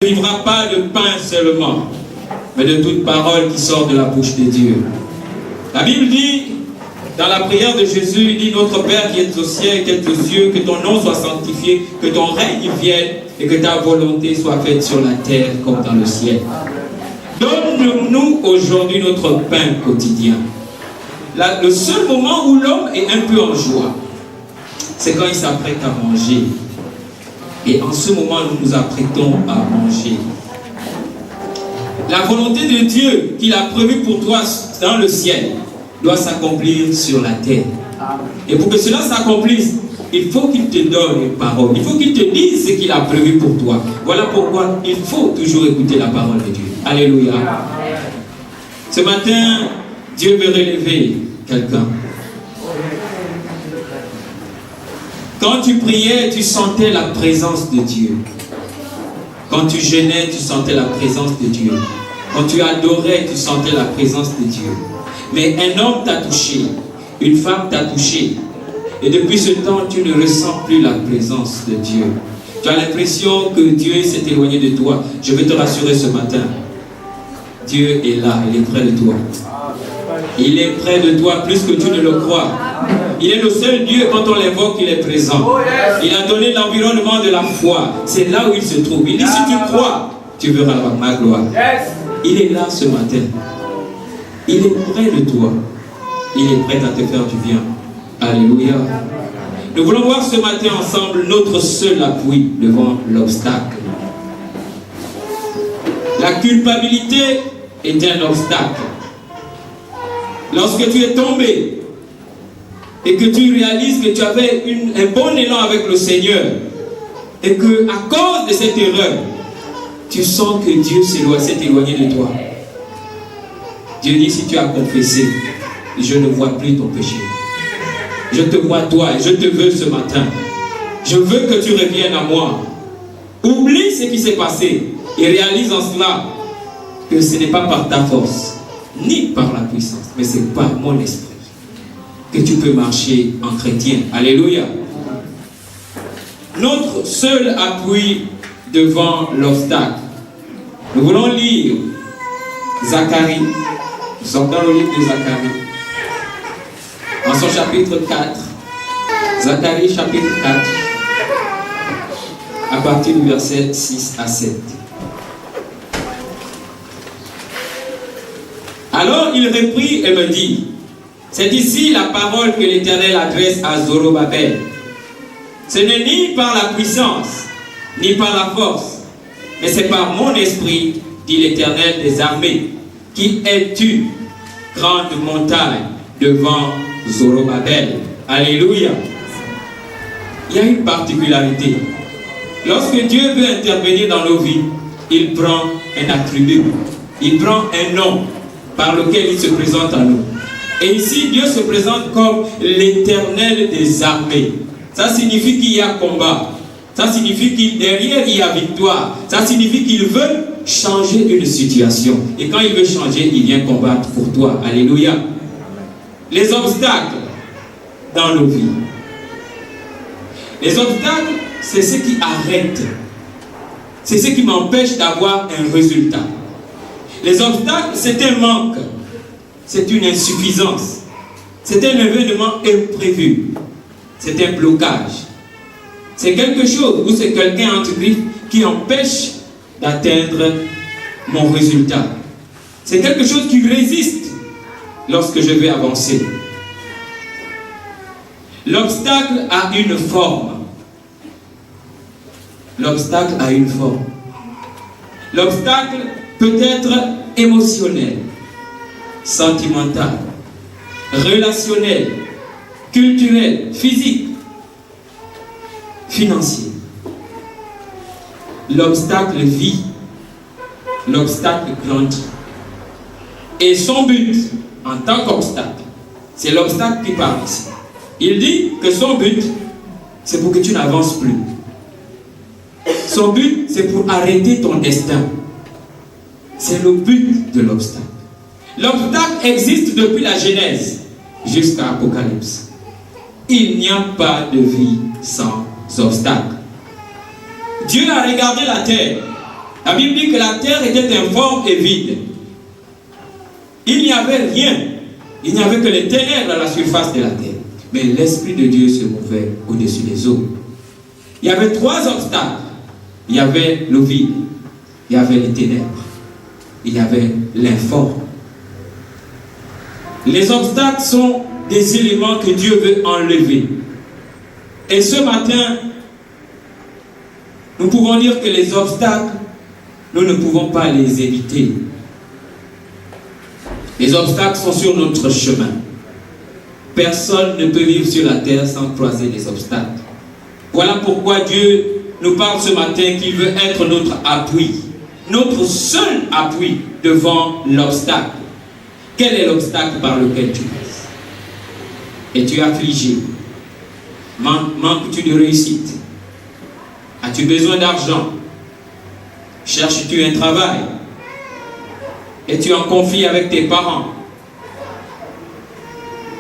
Ne vivra pas de pain seulement, mais de toute parole qui sort de la bouche de Dieu. La Bible dit, dans la prière de Jésus, il dit, notre Père qui est au ciel, qui est aux cieux, que ton nom soit sanctifié, que ton règne vienne et que ta volonté soit faite sur la terre comme dans le ciel. Donne-nous aujourd'hui notre pain quotidien. Le seul moment où l'homme est un peu en joie, c'est quand il s'apprête à manger. Et en ce moment, nous nous apprêtons à manger. La volonté de Dieu qu'il a prévue pour toi dans le ciel doit s'accomplir sur la terre. Et pour que cela s'accomplisse, il faut qu'il te donne une parole. Il faut qu'il te dise ce qu'il a prévu pour toi. Voilà pourquoi il faut toujours écouter la parole de Dieu. Alléluia. Ce matin, Dieu veut relever quelqu'un. Quand tu priais, tu sentais la présence de Dieu. Quand tu jeûnais, tu sentais la présence de Dieu. Quand tu adorais, tu sentais la présence de Dieu. Mais un homme t'a touché, une femme t'a touché. Et depuis ce temps, tu ne ressens plus la présence de Dieu. Tu as l'impression que Dieu s'est éloigné de toi. Je vais te rassurer ce matin. Dieu est là, il est près de toi. Il est près de toi plus que tu ne le crois. Il est le seul Dieu, quand on l'invoque, il est présent. Il a donné l'environnement de la foi. C'est là où il se trouve. Il dit, si tu crois, tu verras ma gloire. Il est là ce matin. Il est près de toi. Il est prêt à te faire du bien. Alléluia. Nous voulons voir ce matin ensemble notre seul appui devant l'obstacle. La culpabilité est un obstacle. Lorsque tu es tombé et que tu réalises que tu avais un bon élan avec le Seigneur et que à cause de cette erreur, tu sens que Dieu s'est éloigné de toi. Dieu dit, si tu as confessé, je ne vois plus ton péché. Je te vois toi et je te veux ce matin. Je veux que tu reviennes à moi. Oublie ce qui s'est passé et réalise en cela que ce n'est pas par ta force, ni par la puissance, mais c'est par mon esprit que tu peux marcher en chrétien. Alléluia. Notre seul appui devant l'obstacle. Nous voulons lire Zacharie. Nous sommes dans le livre de Zacharie. En son chapitre 4. Zacharie chapitre 4. À partir du verset 6 à 7. Alors il reprit et me dit, c'est ici la parole que l'Éternel adresse à Zorobabel. Ce n'est ni par la puissance, ni par la force, mais c'est par mon esprit, dit l'Éternel des armées. Qui es-tu, grande montagne, devant Zorobabel? Alléluia. Il y a une particularité. Lorsque Dieu veut intervenir dans nos vies, il prend un attribut, il prend un nom par lequel il se présente à nous. Et ici, Dieu se présente comme l'Éternel des armées. Ça signifie qu'il y a combat. Ça signifie qu'il derrière il y a victoire. Ça signifie qu'il veut changer une situation. Et quand il veut changer, il vient combattre pour toi. Alléluia. Les obstacles dans nos vies. Les obstacles, c'est ce qui arrête. C'est ce qui m'empêche d'avoir un résultat. Les obstacles, c'est un manque. C'est une insuffisance. C'est un événement imprévu. C'est un blocage. C'est quelque chose ou c'est quelqu'un entre griffes qui empêche d'atteindre mon résultat. C'est quelque chose qui résiste lorsque je vais avancer. L'obstacle a une forme. L'obstacle a une forme. L'obstacle peut être émotionnel, sentimental, relationnel, culturel, physique, financier. L'obstacle vit, l'obstacle grandit. Et son but, en tant qu'obstacle, c'est l'obstacle qui parle ici. Il dit que son but, c'est pour que tu n'avances plus. Son but, c'est pour arrêter ton destin. C'est le but de l'obstacle. L'obstacle existe depuis la Genèse jusqu'à Apocalypse. Il n'y a pas de vie sans obstacle. Dieu a regardé la terre La Bible dit que la terre était informe et vide. Il n'y avait rien. Il n'y avait que les ténèbres à la surface de la terre. Mais l'Esprit de Dieu se mouvait au-dessus des eaux. Il y avait 3 obstacles. Il y avait le vide. Il y avait les ténèbres. Il y avait l'informe. Les obstacles sont des éléments que Dieu veut enlever. Et ce matin, nous pouvons dire que les obstacles, nous ne pouvons pas les éviter. Les obstacles sont sur notre chemin. Personne ne peut vivre sur la terre sans croiser des obstacles. Voilà pourquoi Dieu nous parle ce matin qu'il veut être notre appui. Notre seul appui devant l'obstacle. Quel est l'obstacle par lequel tu passes? Es-tu affligé? Manques-tu de réussite? As-tu besoin d'argent? Cherches-tu un travail? Es-tu en conflit avec tes parents?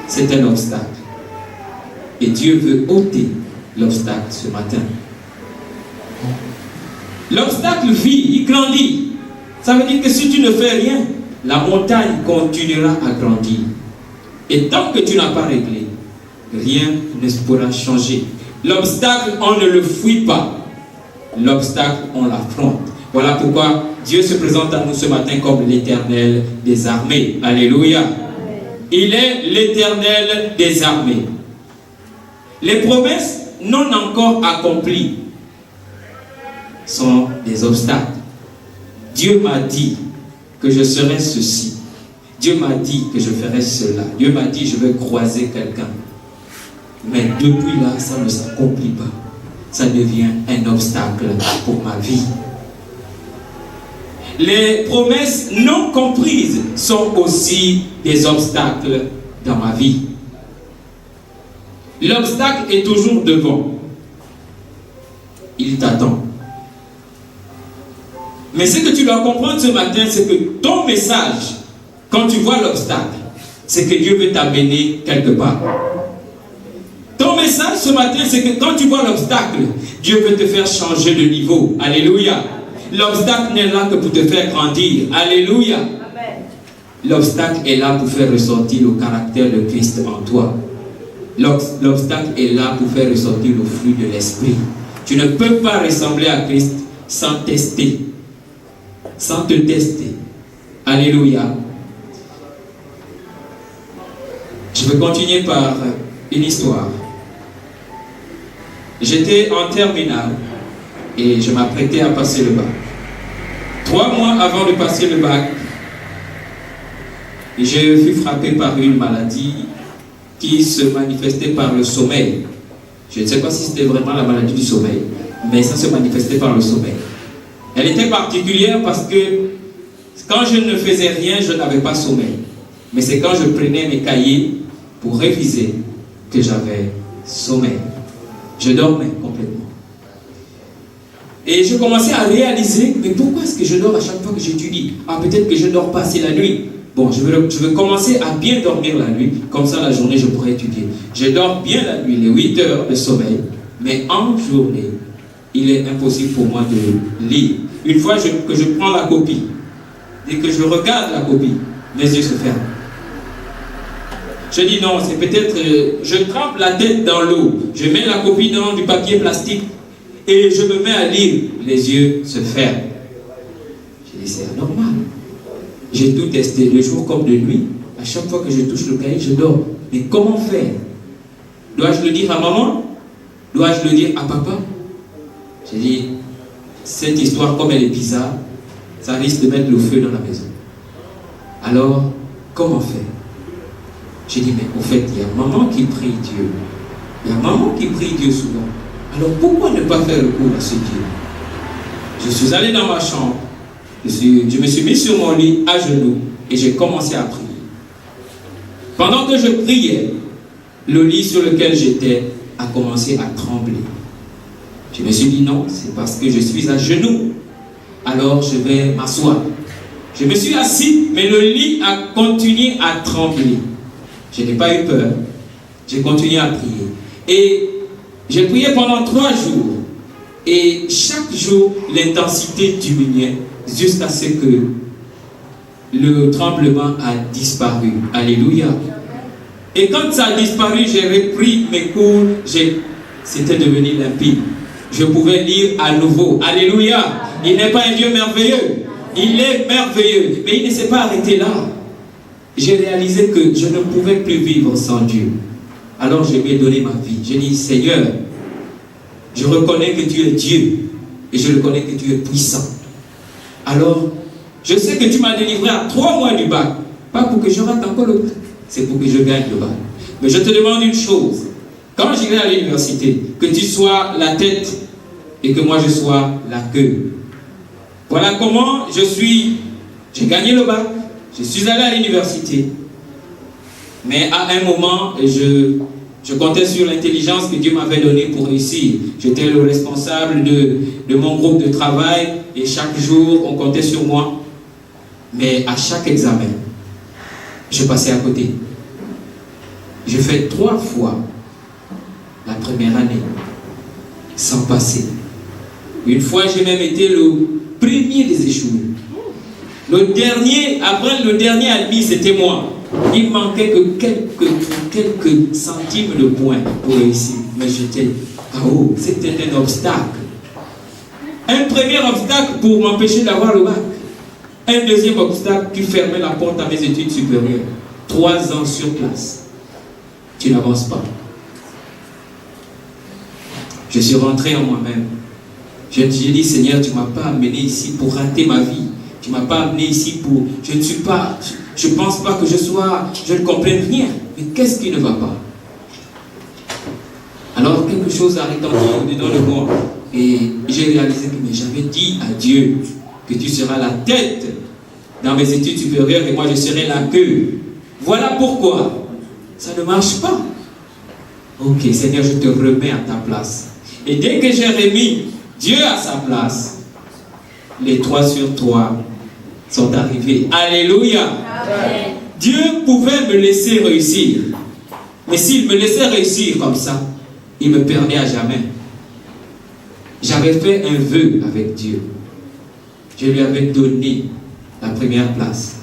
C'est un obstacle. Et Dieu veut ôter l'obstacle ce matin. L'obstacle vit, il grandit. Ça veut dire que si tu ne fais rien, la montagne continuera à grandir. Et tant que tu n'as pas réglé, rien ne pourra changer. L'obstacle, on ne le fuit pas. L'obstacle, on l'affronte. Voilà pourquoi Dieu se présente à nous ce matin comme l'Éternel des armées. Alléluia. Il est l'Éternel des armées. Les promesses non encore accomplies sont des obstacles. Dieu m'a dit que je serai ceci. Dieu m'a dit que je ferai cela. Dieu m'a dit je vais croiser quelqu'un. Mais depuis là, ça ne s'accomplit pas. Ça devient un obstacle pour ma vie. Les promesses non comprises sont aussi des obstacles dans ma vie. L'obstacle est toujours devant. Il t'attend. Mais ce que tu dois comprendre ce matin, c'est que ton message, quand tu vois l'obstacle, c'est que Dieu veut t'amener quelque part. Ton message ce matin, c'est que quand tu vois l'obstacle, Dieu veut te faire changer de niveau. Alléluia. L'obstacle n'est là que pour te faire grandir. Alléluia. L'obstacle est là pour faire ressortir le caractère de Christ en toi. L'obstacle est là pour faire ressortir le fruit de l'esprit. Tu ne peux pas ressembler à Christ sans tester. Sans te tester. Alléluia. Je vais continuer par une histoire. J'étais en terminale et je m'apprêtais à passer le bac. 3 mois avant de passer le bac, j'ai fui frappé par une maladie qui se manifestait par le sommeil. Je ne sais pas si c'était vraiment la maladie du sommeil, mais ça se manifestait par le sommeil. Elle était particulière parce que quand je ne faisais rien, je n'avais pas sommeil. Mais c'est quand je prenais mes cahiers pour réviser que j'avais sommeil. Je dormais complètement. Et je commençais à réaliser, mais pourquoi est-ce que je dors à chaque fois que j'étudie? Ah, peut-être que je ne dors pas assez la nuit. Bon, je vais commencer à bien dormir la nuit, comme ça la journée je pourrai étudier. Je dors bien la nuit, les 8 heures de sommeil, mais en journée, il est impossible pour moi de lire. Une fois que je prends la copie, et que je regarde la copie, mes yeux se ferment. Je dis non, c'est peut-être, je trempe la tête dans l'eau, je mets la copie dans du papier plastique et je me mets à lire, les yeux se ferment. Je dis c'est anormal. J'ai tout testé, de jour comme de nuit. À chaque fois que je touche le cahier, je dors. Mais comment faire? Dois-je le dire à maman? Dois-je le dire à papa? J'ai dit, cette histoire, comme elle est bizarre, ça risque de mettre le feu dans la maison. Alors, comment faire? J'ai dit, mais au fait, il y a maman qui prie Dieu. Il y a maman qui prie Dieu souvent. Alors, pourquoi ne pas faire recours à ce Dieu? Je suis allé dans ma chambre. Je me suis mis sur mon lit à genoux et j'ai commencé à prier. Pendant que je priais, le lit sur lequel j'étais a commencé à trembler. Je me suis dit non, c'est parce que je suis à genoux. Alors je vais m'asseoir. Je me suis assis, mais le lit a continué à trembler. Je n'ai pas eu peur. J'ai continué à prier. Et j'ai prié pendant 3 jours. Et chaque jour, l'intensité diminuait jusqu'à ce que le tremblement a disparu. Alléluia. Et quand ça a disparu, j'ai repris mes cours, c'était devenu limpide. Je pouvais lire à nouveau. Alléluia. Il n'est pas un Dieu merveilleux. Il est merveilleux. Mais il ne s'est pas arrêté là. J'ai réalisé que je ne pouvais plus vivre sans Dieu. Alors je lui ai donné ma vie. J'ai dit, Seigneur, je reconnais que tu es Dieu. Et je reconnais que tu es puissant. Alors, je sais que tu m'as délivré à 3 mois du bac. Pas pour que je rate encore le bac. C'est pour que je gagne le bac. Mais je te demande une chose. Quand j'irai à l'université, que tu sois la tête et que moi je sois la queue. Voilà comment j'ai gagné le bac. Je suis allé à l'université. Mais à un moment, je comptais sur l'intelligence que Dieu m'avait donnée pour réussir. J'étais le responsable de mon groupe de travail et chaque jour, on comptait sur moi. Mais à chaque examen, je passais à côté. J'ai fait 3 fois la première année sans passer. Une fois, j'ai même été le premier des échoués. Après le dernier admis, c'était moi. Il manquait que quelques centimes de points pour réussir. Mais j'étais KO. C'était un obstacle. Un premier obstacle pour m'empêcher d'avoir le bac. Un deuxième obstacle qui fermait la porte à mes études supérieures. 3 ans sur place. Tu n'avances pas. Je suis rentré en moi-même. J'ai dit, Seigneur, tu ne m'as pas amené ici pour rater ma vie. Tu ne m'as pas amené ici pour... Je ne pense pas que je ne comprenne rien. Mais qu'est-ce qui ne va pas? Alors quelque chose a retenti dans le moi. Et j'ai réalisé que j'avais dit à Dieu que tu seras la tête dans mes études supérieures et moi je serai la queue. Voilà pourquoi ça ne marche pas. Ok, Seigneur, je te remets à ta place. Et dès que j'ai remis Dieu à sa place, les 3 sur 3 sont arrivés. Alléluia. Amen. Dieu pouvait me laisser réussir. Mais s'il me laissait réussir comme ça, il me perdait à jamais. J'avais fait un vœu avec Dieu. Je lui avais donné la première place.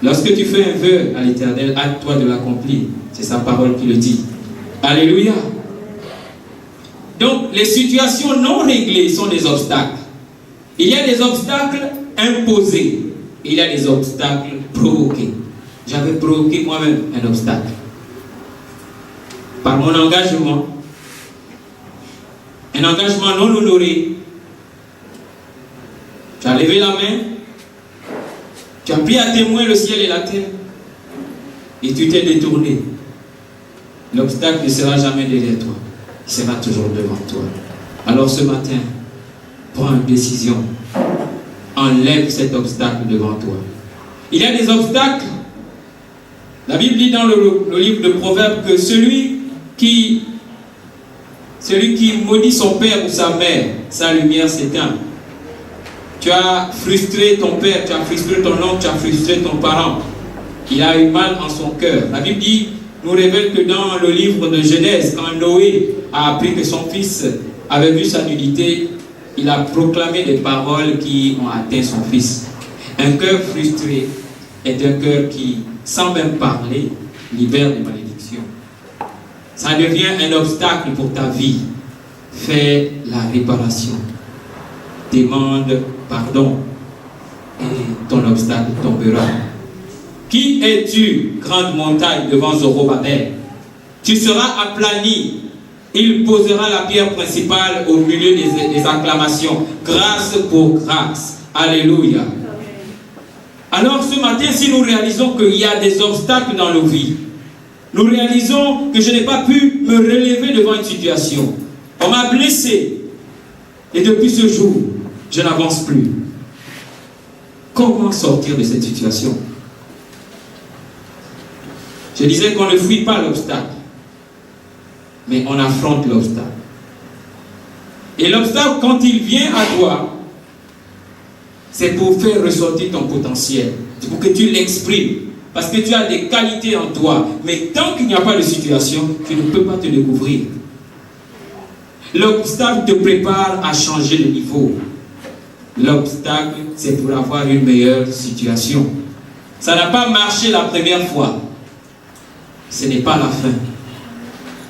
Lorsque tu fais un vœu à l'Éternel, hâte-toi de l'accomplir. C'est sa parole qui le dit. Alléluia. Donc, les situations non réglées sont des obstacles. Il y a des obstacles imposés. Il y a des obstacles provoqués. J'avais provoqué moi-même un obstacle. Par mon engagement. Un engagement non honoré. Tu as levé la main. Tu as pris à témoin le ciel et la terre. Et tu t'es détourné. L'obstacle ne sera jamais derrière toi. Il sera toujours devant toi. Alors ce matin, prends une décision. Enlève cet obstacle devant toi. Il y a des obstacles. La Bible dit dans le livre de Proverbes que celui qui maudit son père ou sa mère, sa lumière s'éteint. Tu as frustré ton père, tu as frustré ton oncle, tu as frustré ton parent. Il a eu mal en son cœur. La Bible nous révèle que dans le livre de Genèse, quand Noé a appris que son fils avait vu sa nudité, il a proclamé des paroles qui ont atteint son fils. Un cœur frustré est un cœur qui, sans même parler, libère des malédictions. Ça devient un obstacle pour ta vie. Fais la réparation. Demande pardon et ton obstacle tombera. Qui es-tu, grande montagne devant Zorobabel? Tu seras aplani. Il posera la pierre principale au milieu des acclamations. Grâce pour grâce. Alléluia. Alors ce matin, si nous réalisons qu'il y a des obstacles dans nos vies, nous réalisons que je n'ai pas pu me relever devant une situation. On m'a blessé. Et depuis ce jour, je n'avance plus. Comment sortir de cette situation? Je disais qu'on ne fuit pas l'obstacle, mais on affronte l'obstacle. Et l'obstacle, quand il vient à toi, c'est pour faire ressortir ton potentiel. C'est pour que tu l'exprimes. Parce que tu as des qualités en toi. Mais tant qu'il n'y a pas de situation, tu ne peux pas te découvrir. L'obstacle te prépare à changer de niveau. L'obstacle, c'est pour avoir une meilleure situation. Ça n'a pas marché la première fois. Ce n'est pas la fin.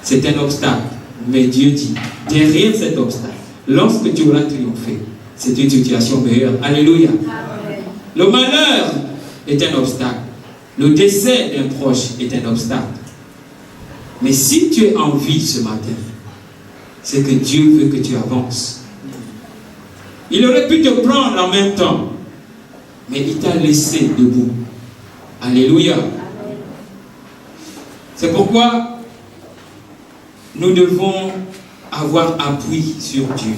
C'est un obstacle. Mais Dieu dit, derrière cet obstacle, lorsque tu auras triomphé, c'est une situation meilleure. Alléluia. Amen. Le malheur est un obstacle. Le décès d'un proche est un obstacle. Mais si tu es en vie ce matin, c'est que Dieu veut que tu avances. Il aurait pu te prendre en même temps, mais il t'a laissé debout. Alléluia. C'est pourquoi nous devons avoir appui sur Dieu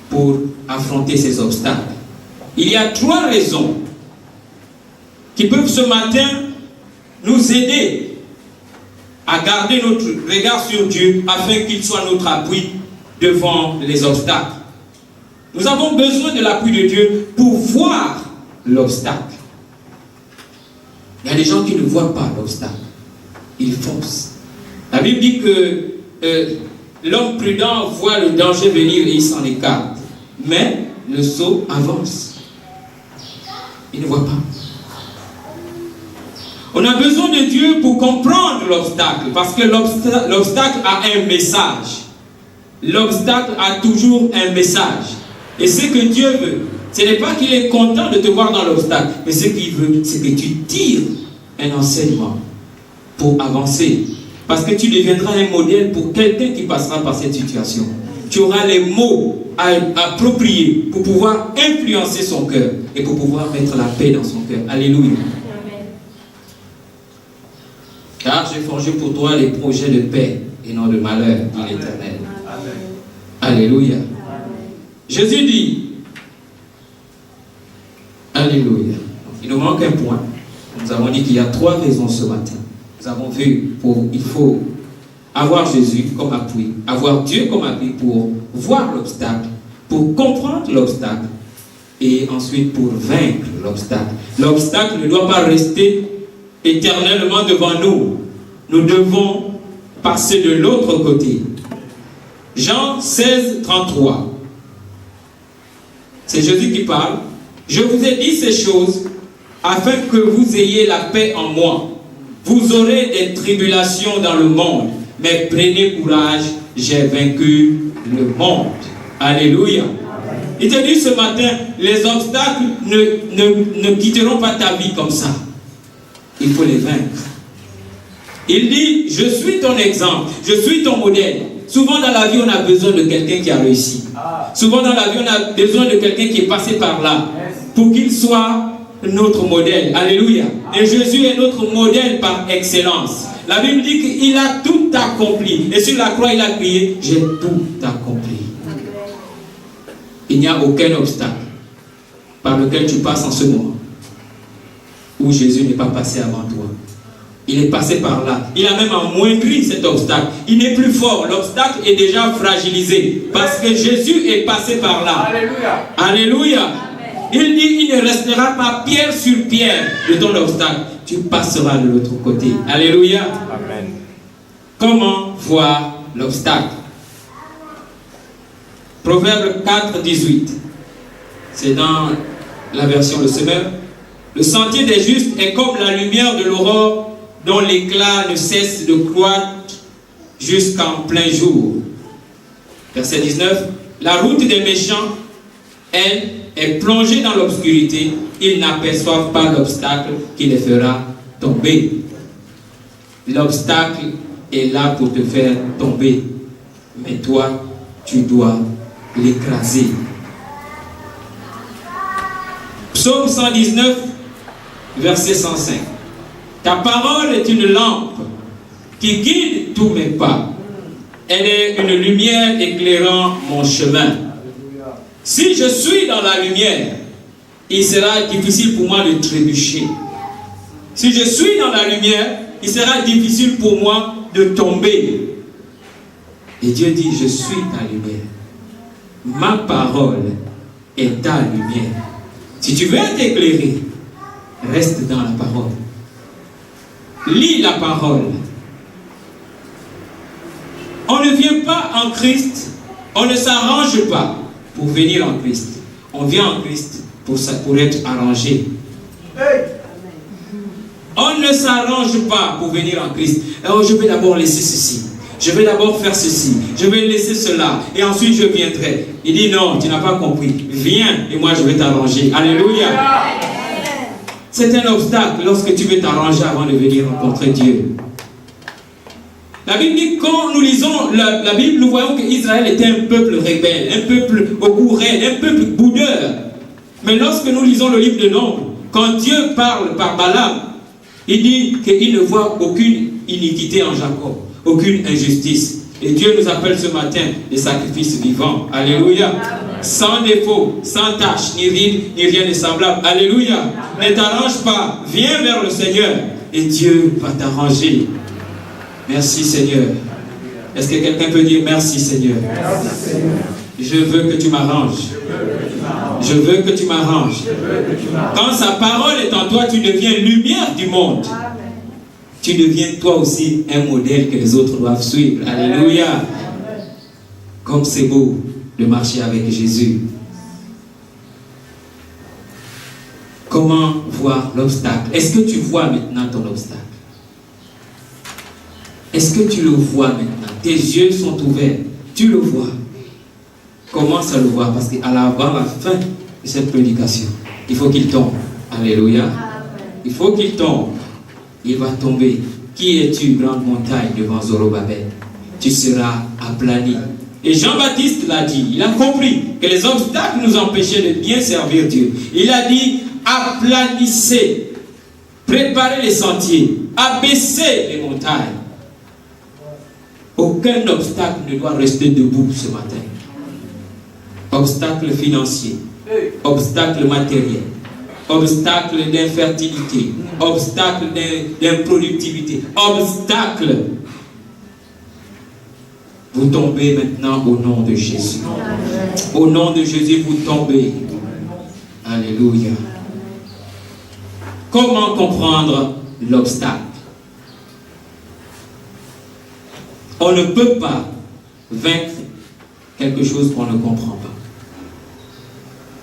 pour affronter ces obstacles. Il y a 3 raisons qui peuvent ce matin nous aider à garder notre regard sur Dieu afin qu'il soit notre appui devant les obstacles. Nous avons besoin de l'appui de Dieu pour voir l'obstacle. Il y a des gens qui ne voient pas l'obstacle. Ils foncent. La Bible dit que l'homme prudent voit le danger venir et il s'en écarte. Mais le sot avance. Il ne voit pas. On a besoin de Dieu pour comprendre l'obstacle, parce que l'obstacle a un message. L'obstacle a toujours un message. Et ce que Dieu veut, ce n'est pas qu'il est content de te voir dans l'obstacle, mais ce qu'il veut, c'est que tu tires un enseignement pour avancer. Parce que tu deviendras un modèle pour quelqu'un qui passera par cette situation. Tu auras les mots appropriés pour pouvoir influencer son cœur et pour pouvoir mettre la paix dans son cœur. Alléluia. Car j'ai forgé pour toi les projets de paix et non de malheur, dit l'Éternel. Alléluia. Amen. Jésus dit, Alléluia. Il nous manque un point. Nous avons dit qu'il y a 3 raisons ce matin. Nous avons vu il faut avoir Jésus comme appui, avoir Dieu comme appui pour voir l'obstacle, pour comprendre l'obstacle et ensuite pour vaincre l'obstacle. L'obstacle ne doit pas rester éternellement devant nous. Nous devons passer de l'autre côté. Jean 16, 33. C'est Jésus qui parle. Je vous ai dit ces choses afin que vous ayez la paix en moi. Vous aurez des tribulations dans le monde, mais prenez courage, j'ai vaincu le monde. Alléluia. Il te dit ce matin, les obstacles ne quitteront pas ta vie comme ça. Il faut les vaincre. Il dit, je suis ton exemple, je suis ton modèle. Souvent dans la vie, on a besoin de quelqu'un qui a réussi. Souvent dans la vie, on a besoin de quelqu'un qui est passé par là pour qu'il soit notre modèle. Alléluia. Et Jésus est notre modèle par excellence. La Bible dit qu'il a tout accompli. Et sur la croix, il a crié, j'ai tout accompli. Il n'y a aucun obstacle par lequel tu passes en ce moment où Jésus n'est pas passé avant toi. Il est passé par là. Il a même amoindri cet obstacle. Il n'est plus fort. L'obstacle est déjà fragilisé. Parce que Jésus est passé par là. Alléluia. Alléluia. Il dit, il ne restera pas pierre sur pierre de ton obstacle. Tu passeras de l'autre côté. Alléluia. Amen. Comment voir l'obstacle? Proverbe 4, 18. C'est dans la version Le Semeur. Le sentier des justes est comme la lumière de l'aurore, dont l'éclat ne cesse de croître jusqu'en plein jour. Verset 19. La route des méchants, elle, est plongée dans l'obscurité. Ils n'aperçoivent pas l'obstacle qui les fera tomber. L'obstacle est là pour te faire tomber. Mais toi, tu dois l'écraser. Psaume 119, verset 105. Ta parole est une lampe qui guide tous mes pas. Elle est une lumière éclairant mon chemin. Si je suis dans la lumière, il sera difficile pour moi de trébucher. Si je suis dans la lumière, il sera difficile pour moi de tomber. Et Dieu dit, je suis ta lumière. Ma parole est ta lumière. Si tu veux être éclairé, reste dans la parole. Lis la parole. On ne vient pas en Christ On ne s'arrange pas pour venir en Christ. On vient en Christ pour être arrangé. On ne s'arrange pas pour venir en Christ. Alors, je vais d'abord laisser ceci. Je vais d'abord faire ceci. Je vais laisser cela. Et ensuite, je viendrai. Il dit non, tu n'as pas compris. Viens et moi, je vais t'arranger. Alléluia. C'est un obstacle lorsque tu veux t'arranger avant de venir rencontrer Dieu. La Bible dit, quand nous lisons la Bible, nous voyons qu'Israël était un peuple rebelle, un peuple au goût raide, un peuple boudeur. Mais lorsque nous lisons le livre de Nombres, quand Dieu parle par Balaam, il dit qu'il ne voit aucune iniquité en Jacob, aucune injustice. Et Dieu nous appelle ce matin des sacrifices vivants. Alléluia. Sans défaut, sans tache, ni ride, ni rien de semblable. Alléluia. Ne t'arrange pas. Viens vers le Seigneur et Dieu va t'arranger. Merci Seigneur. Est-ce que quelqu'un peut dire merci Seigneur? Merci, Seigneur. Je veux que tu m'arranges. Je veux que tu m'arranges. Quand sa parole est en toi, tu deviens lumière du monde. Tu deviens toi aussi un modèle que les autres doivent suivre. Alléluia. Comme c'est beau de marcher avec Jésus. Comment voir l'obstacle? Est-ce que tu vois maintenant ton obstacle? Est-ce que tu le vois maintenant? Tes yeux sont ouverts. Tu le vois. Commence à le voir parce qu'à la fin de cette prédication, il faut qu'il tombe. Alléluia. Il faut qu'il tombe. Il va tomber. Qui es-tu, grande montagne, devant Zorobabel? Tu seras aplani. Et Jean-Baptiste l'a dit. Il a compris que les obstacles nous empêchaient de bien servir Dieu. Il a dit, aplanissez, préparez les sentiers, abaissez les montagnes. Aucun obstacle ne doit rester debout ce matin. Obstacle financier, obstacle matériel, obstacle d'infertilité, obstacle d'improductivité, obstacle. Vous tombez maintenant au nom de Jésus. Au nom de Jésus, vous tombez. Alléluia. Comment comprendre l'obstacle? On ne peut pas vaincre quelque chose qu'on ne comprend pas.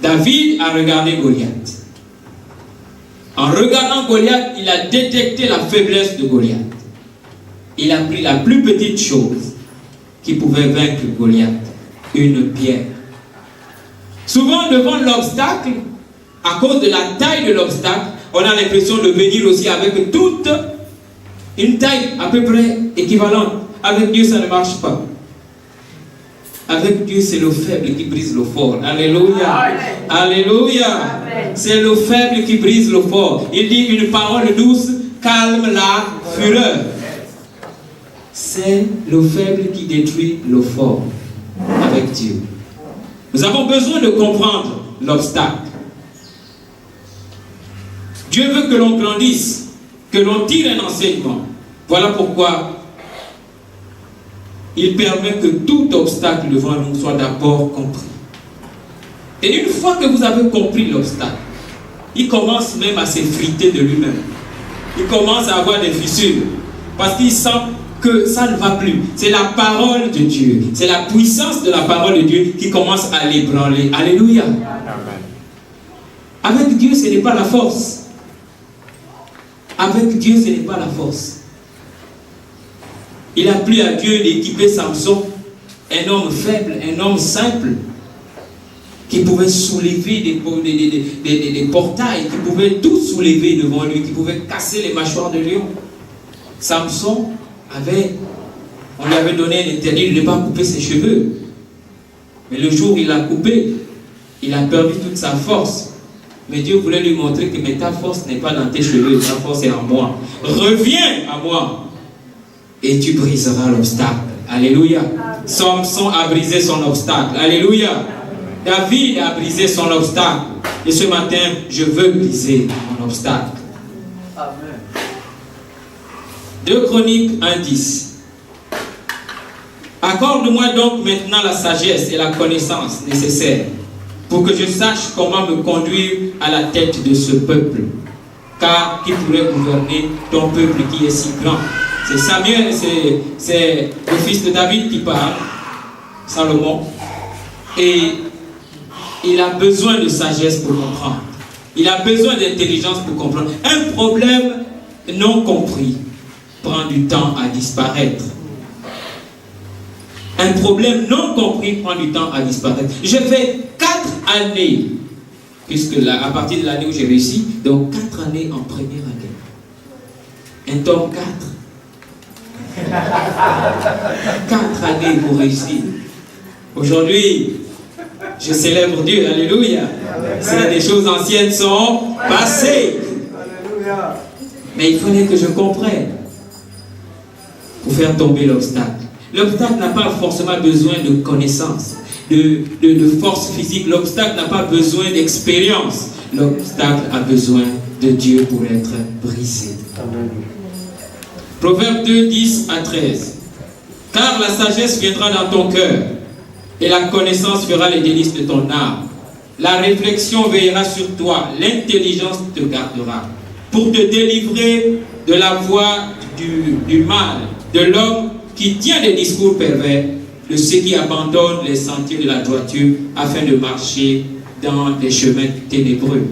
David a regardé Goliath. En regardant Goliath, il a détecté la faiblesse de Goliath. Il a pris la plus petite chose qui pouvait vaincre Goliath, une pierre. Souvent devant l'obstacle, à cause de la taille de l'obstacle, on a l'impression de venir aussi avec toute une taille à peu près équivalente. Avec Dieu, ça ne marche pas. Avec Dieu, c'est le faible qui brise le fort. Alléluia. Alléluia. C'est le faible qui brise le fort. Il dit une parole douce calme la fureur. C'est le faible qui détruit le fort avec Dieu. Nous avons besoin de comprendre l'obstacle. Dieu veut que l'on grandisse, que l'on tire un enseignement. Voilà pourquoi il permet que tout obstacle devant nous soit d'abord compris. Et une fois que vous avez compris l'obstacle, il commence même à s'effriter de lui-même. Il commence à avoir des fissures. Parce qu'il sent que ça ne va plus. C'est la parole de Dieu. C'est la puissance de la parole de Dieu qui commence à l'ébranler. Alléluia. Avec Dieu, ce n'est pas la force. Avec Dieu, ce n'est pas la force. Il a plu à Dieu d'équiper Samson, un homme faible, un homme simple, qui pouvait soulever des portails, qui pouvait tout soulever devant lui, qui pouvait casser les mâchoires de lion. Samson on lui avait donné un interdit de ne pas couper ses cheveux. Mais le jour où il a coupé, il a perdu toute sa force. Mais Dieu voulait lui montrer que mais ta force n'est pas dans tes cheveux, ta force est en moi. Reviens à moi. Et tu briseras l'obstacle. Alléluia. Samson a brisé son obstacle. Alléluia. David a brisé son obstacle. Et ce matin, je veux briser mon obstacle. Amen. 2 Chroniques 1:10. Accorde-moi donc maintenant la sagesse et la connaissance nécessaires pour que je sache comment me conduire à la tête de ce peuple. Car qui pourrait gouverner ton peuple qui est si grand? C'est Samuel, c'est le fils de David qui parle. Salomon, et il a besoin de sagesse pour comprendre. Il a besoin d'intelligence pour comprendre. Un problème non compris prend du temps à disparaître. Un problème non compris prend du temps à disparaître. J'ai fait 4 années, puisque là, à partir de l'année où j'ai réussi, donc 4 années en première année. Un tome 4. 4 années pour réussir. Aujourd'hui, je célèbre Dieu, alléluia. C'est des choses anciennes sont passées. Mais il fallait que je comprenne pour faire tomber l'obstacle. L'obstacle n'a pas forcément besoin de connaissances, de force physique. L'obstacle n'a pas besoin d'expérience. L'obstacle a besoin de Dieu pour être brisé. Proverbe 2, 10 à 13. Car la sagesse viendra dans ton cœur, et la connaissance fera les délices de ton âme. La réflexion veillera sur toi, l'intelligence te gardera, pour te délivrer de la voie du mal, de l'homme qui tient des discours pervers, de ceux qui abandonnent les sentiers de la droiture afin de marcher dans des chemins ténébreux.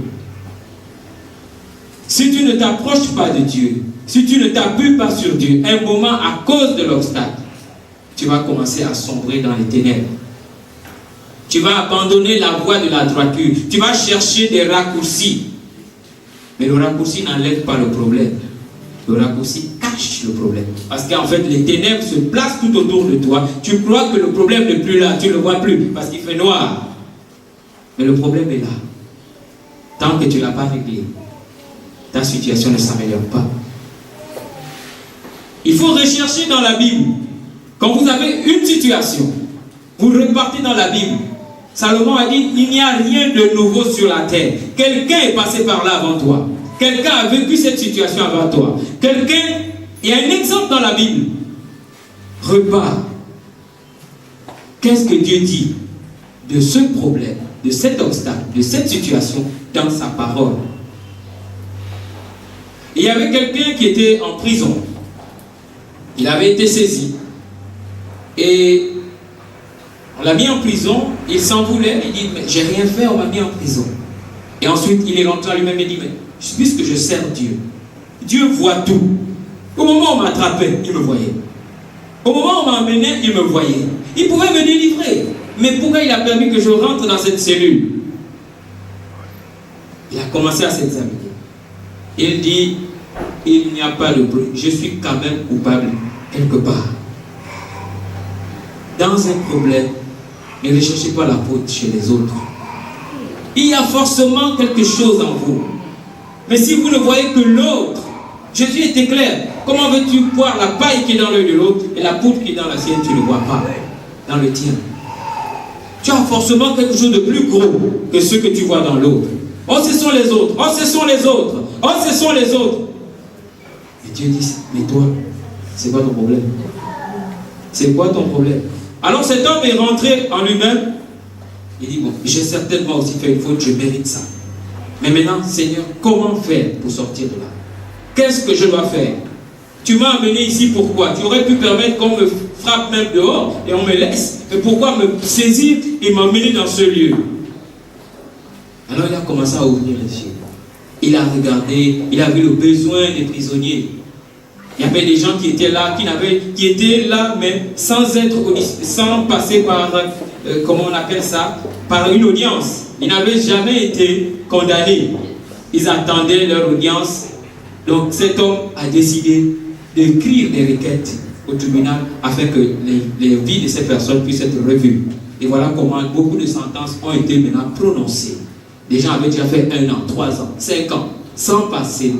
Si tu ne t'approches pas de Dieu, si tu ne t'appuies pas sur Dieu, un moment à cause de l'obstacle, tu vas commencer à sombrer dans les ténèbres. Tu vas abandonner la voie de la droiture. Tu vas chercher des raccourcis. Mais le raccourci n'enlève pas le problème. Le raccourci cache le problème. Parce qu'en fait, les ténèbres se placent tout autour de toi. Tu crois que le problème n'est plus là. Tu ne le vois plus parce qu'il fait noir. Mais le problème est là. Tant que tu ne l'as pas réglé, ta situation ne s'améliore pas. Il faut rechercher dans la Bible. Quand vous avez une situation, vous repartez dans la Bible. Salomon a dit, il n'y a rien de nouveau sur la terre. Quelqu'un est passé par là avant toi. Quelqu'un a vécu cette situation avant toi. Il y a un exemple dans la Bible. Repars. Qu'est-ce que Dieu dit de ce problème, de cet obstacle, de cette situation dans sa parole? Il y avait quelqu'un qui était en prison. Il avait été saisi. Et on l'a mis en prison, il s'en voulait, il dit, mais j'ai rien fait, on m'a mis en prison. Et ensuite, il est rentré à lui-même et dit, mais puisque je sers Dieu, Dieu voit tout. Au moment où on m'attrapait, il me voyait. Au moment où on m'emmenait, il me voyait. Il pouvait me délivrer. Mais pourquoi il a permis que je rentre dans cette cellule? Il a commencé à s'examiner. Il dit, il n'y a pas de bruit, je suis quand même coupable quelque part. Dans un problème, ne recherchez pas la faute chez les autres. Il y a forcément quelque chose en vous. Mais si vous ne voyez que l'autre, Jésus était clair. Comment veux-tu voir la paille qui est dans l'œil de l'autre et la poudre qui est dans la sienne, tu ne vois pas dans le tien? Tu as forcément quelque chose de plus gros que ce que tu vois dans l'autre. Oh, ce sont les autres. Oh, ce sont les autres. Oh, ce sont les autres. Et Dieu dit, mais toi, c'est quoi ton problème? C'est quoi ton problème? Alors cet homme est rentré en lui-même. Il dit, bon, j'ai certainement aussi fait une faute, je mérite ça. Mais maintenant, Seigneur, comment faire pour sortir de là? Qu'est-ce que je dois faire? Tu m'as amené ici, pourquoi? Tu aurais pu permettre qu'on me frappe même dehors et on me laisse. Mais pourquoi me saisir et m'emmener dans ce lieu? Alors il a commencé à ouvrir les yeux. Il a regardé, il a vu le besoin des prisonniers. Il y avait des gens qui étaient là, qui étaient là, mais sans passer par, comment on appelle ça, par une audience. Ils n'avaient jamais été condamnés. Ils attendaient leur audience. Donc cet homme a décidé d'écrire des requêtes au tribunal afin que les vies de ces personnes puissent être revues. Et voilà comment beaucoup de sentences ont été maintenant prononcées. Des gens avaient déjà fait 1 an, 3 ans, 5 ans, sans passer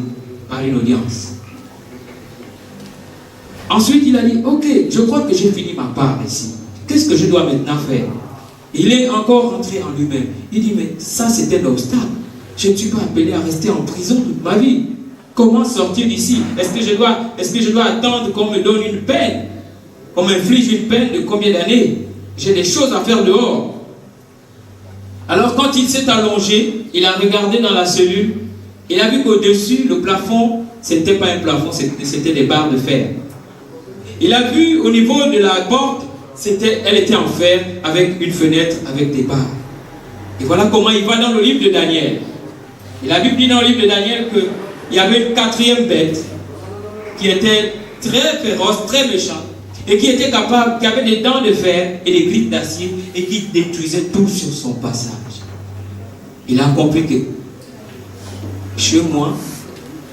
par une audience. Ensuite, il a dit, ok, je crois que j'ai fini ma part ici. Qu'est-ce que je dois maintenant faire? Il est encore rentré en lui-même. Il dit, mais ça c'est un obstacle. Je ne suis pas appelé à rester en prison toute ma vie. Comment sortir d'ici? Est-ce que je dois attendre qu'on me donne une peine? Qu'on m'inflige une peine de combien d'années? J'ai des choses à faire dehors. Alors quand il s'est allongé, il a regardé dans la cellule. Il a vu qu'au-dessus, le plafond, ce n'était pas un plafond, c'était des barres de fer. Il a vu au niveau de la porte, elle était en fer avec une fenêtre avec des barres. Et voilà comment il va dans le livre de Daniel. Et la Bible dit dans le livre de Daniel qu'il y avait une quatrième bête qui était très féroce, très méchante, et qui était capable, qui avait des dents de fer et des griffes d'acier, et qui détruisait tout sur son passage. Il a compris que chez moi,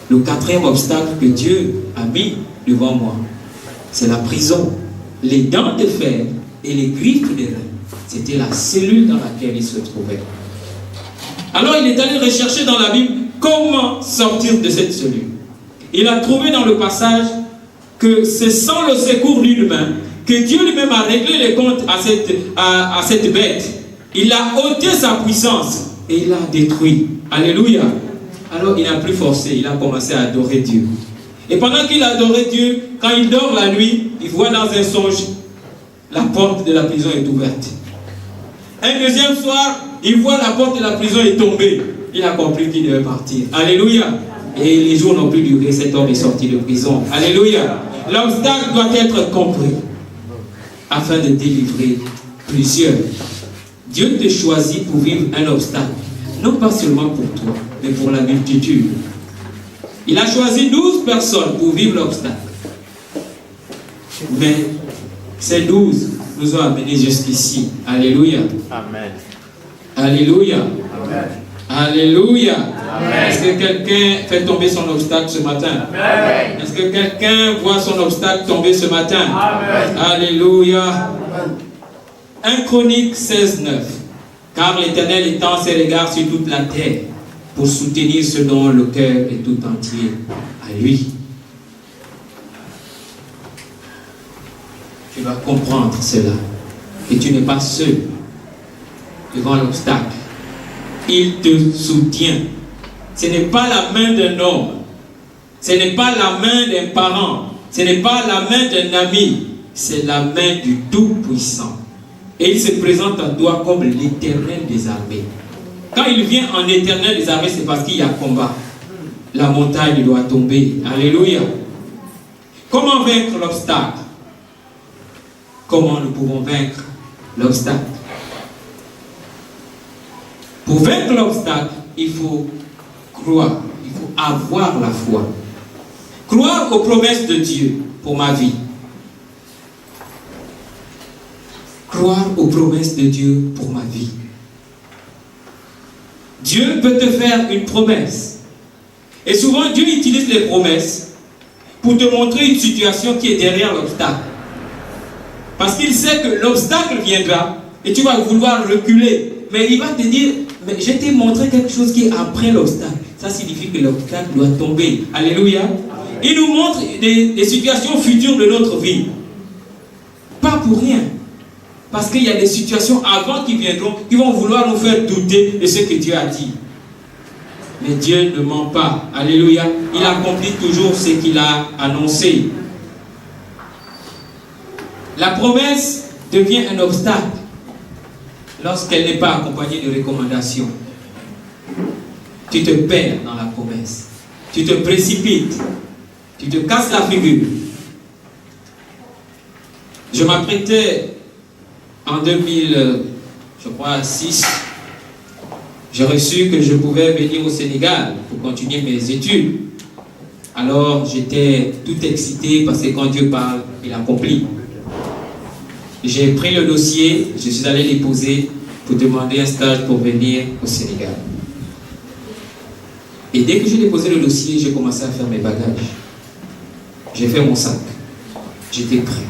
le quatrième obstacle que Dieu a mis devant moi, c'est la prison. Les dents de fer et les griffes des reins, c'était la cellule dans laquelle il se trouvait. Alors il est allé rechercher dans la Bible comment sortir de cette cellule. Il a trouvé dans le passage que c'est sans le secours d'une main que Dieu lui-même a réglé les comptes à cette bête. Il a ôté sa puissance et il l'a détruit. Alléluia. Alors il n'a plus forcé, il a commencé à adorer Dieu. Et pendant qu'il adorait Dieu, quand il dort la nuit, il voit dans un songe, la porte de la prison est ouverte. Un deuxième soir, il voit la porte de la prison est tombée. Il a compris qu'il devait partir. Alléluia. Et les jours n'ont plus duré, cet homme est sorti de prison. Alléluia. L'obstacle doit être compris afin de délivrer plusieurs. Dieu te choisit pour vivre un obstacle, non pas seulement pour toi, mais pour la multitude. Il a choisi 12 personnes pour vivre l'obstacle. Mais ces 12 nous ont amenés jusqu'ici. Alléluia. Amen. Alléluia. Amen. Alléluia. Amen. Est-ce que quelqu'un fait tomber son obstacle ce matin? Amen. Est-ce que quelqu'un voit son obstacle tomber ce matin? Amen. Alléluia. 1 Chronique 16, 9. Car l'Éternel étend ses regards sur toute la terre pour soutenir ceux dont le cœur est tout entier à lui. Tu dois comprendre cela. Et tu n'es pas seul devant l'obstacle. Il te soutient. Ce n'est pas la main d'un homme. Ce n'est pas la main d'un parent. Ce n'est pas la main d'un ami. C'est la main du Tout-Puissant. Et il se présente à toi comme l'Éternel des armées. Quand il vient en Éternel des armées, c'est parce qu'il y a combat. La montagne doit tomber. Alléluia. Comment vaincre l'obstacle? Comment nous pouvons vaincre l'obstacle? Pour vaincre l'obstacle, il faut croire, il faut avoir la foi. Croire aux promesses de Dieu pour ma vie. Croire aux promesses de Dieu pour ma vie. Dieu peut te faire une promesse. Et souvent, Dieu utilise les promesses pour te montrer une situation qui est derrière l'obstacle. Parce qu'il sait que l'obstacle viendra et tu vas vouloir reculer. Mais il va te dire, mais je t'ai montré quelque chose qui est après l'obstacle. Ça signifie que l'obstacle doit tomber. Alléluia. Il nous montre des situations futures de notre vie. Pas pour rien. Parce qu'il y a des situations avant qui viendront, qui vont vouloir nous faire douter de ce que Dieu a dit. Mais Dieu ne ment pas. Alléluia. Il accomplit toujours ce qu'il a annoncé. La promesse devient un obstacle lorsqu'elle n'est pas accompagnée de recommandations. Tu te perds dans la promesse. Tu te précipites. Tu te casses la figure. Je m'apprêtais en 2006. J'ai reçu que je pouvais venir au Sénégal pour continuer mes études. Alors j'étais tout excité parce que quand Dieu parle, il accomplit. J'ai pris le dossier, je suis allé déposer pour demander un stage pour venir au Sénégal. Et dès que j'ai déposé le dossier, j'ai commencé à faire mes bagages. J'ai fait mon sac. J'étais prêt.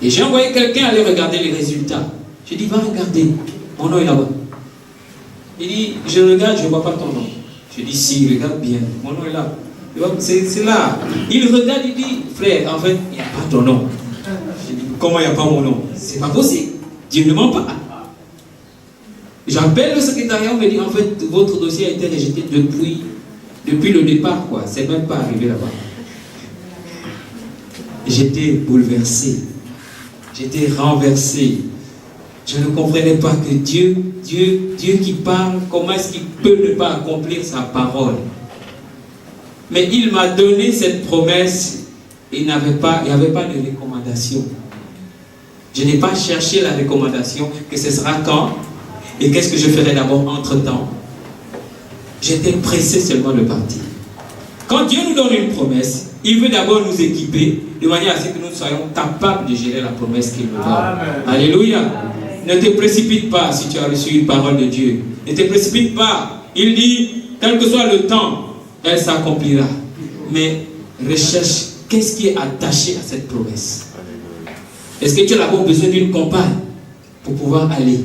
Et j'ai envoyé quelqu'un aller regarder les résultats. J'ai dit, va regarder. Mon nom est là-bas. Il dit, je regarde, je ne vois pas ton nom. J'ai dit, si, regarde bien. Mon nom est là. C'est là. Il regarde, il dit, frère, en fait, il n'y a pas ton nom. J'ai dit, comment il n'y a pas mon nom? C'est pas possible. Dieu ne ment pas. J'appelle le secrétariat, on me dit, en fait, votre dossier a été rejeté depuis le départ, quoi. C'est même pas arrivé là-bas. J'étais bouleversé. J'étais renversé. Je ne comprenais pas que Dieu qui parle, comment est-ce qu'il peut ne pas accomplir sa parole? Mais il m'a donné cette promesse et il n'y avait pas de recommandation. Je n'ai pas cherché la recommandation, que ce sera quand et qu'est-ce que je ferai d'abord entre-temps. J'étais pressé seulement de partir. Quand Dieu nous donne une promesse, il veut d'abord nous équiper de manière à ce que nous soyons capables de gérer la promesse qu'il nous donne. Amen. Alléluia. Ne te précipite pas si tu as reçu une parole de Dieu. Ne te précipite pas. Il dit, quel que soit le temps, elle s'accomplira. Mais recherche qu'est-ce qui est attaché à cette promesse. Est-ce que tu as d'abord besoin d'une compagne pour pouvoir aller?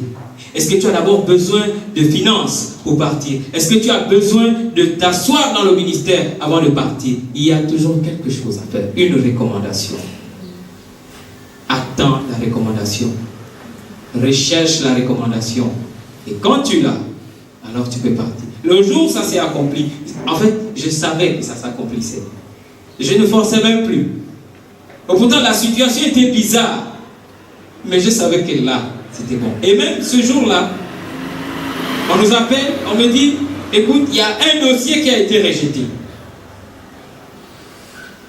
Est-ce que tu as d'abord besoin de finances pour partir? Est-ce que tu as besoin de t'asseoir dans le ministère avant de partir? Il y a toujours quelque chose à faire, une recommandation. Attends la recommandation. Recherche la recommandation. Et quand tu l'as, alors tu peux partir. Le jour où ça s'est accompli, en fait, je savais que ça s'accomplissait. Je ne forçais même plus. Et pourtant, la situation était bizarre. Mais je savais que là, c'était bon. Et même ce jour-là, on nous appelle, on me dit, écoute, il y a un dossier qui a été rejeté.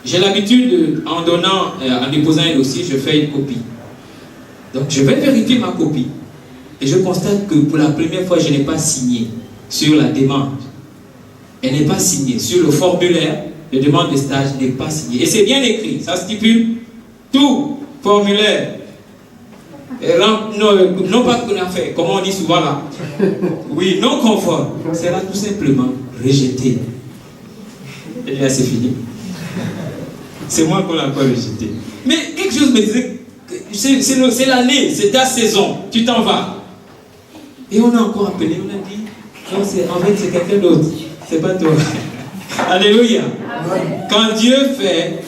J'ai l'habitude, en déposant un dossier, je fais une copie. Donc je vais vérifier ma copie. Et je constate que pour la première fois, je n'ai pas signé sur la demande. Elle n'est pas signée. Sur le formulaire de demande de stage, n'est pas signé. Et c'est bien écrit. Ça stipule tout formulaire. Non pas qu'on a fait, comme on dit souvent là. Oui, non conforme. Sera tout simplement rejeté. Et là, c'est fini. C'est moi qu'on l'a pas rejeté. Mais quelque chose me disait, c'est l'année, c'est ta saison, tu t'en vas. Et on a encore appelé, on a dit, non, en fait, c'est quelqu'un d'autre. C'est pas toi. Alléluia. Quand Dieu fait,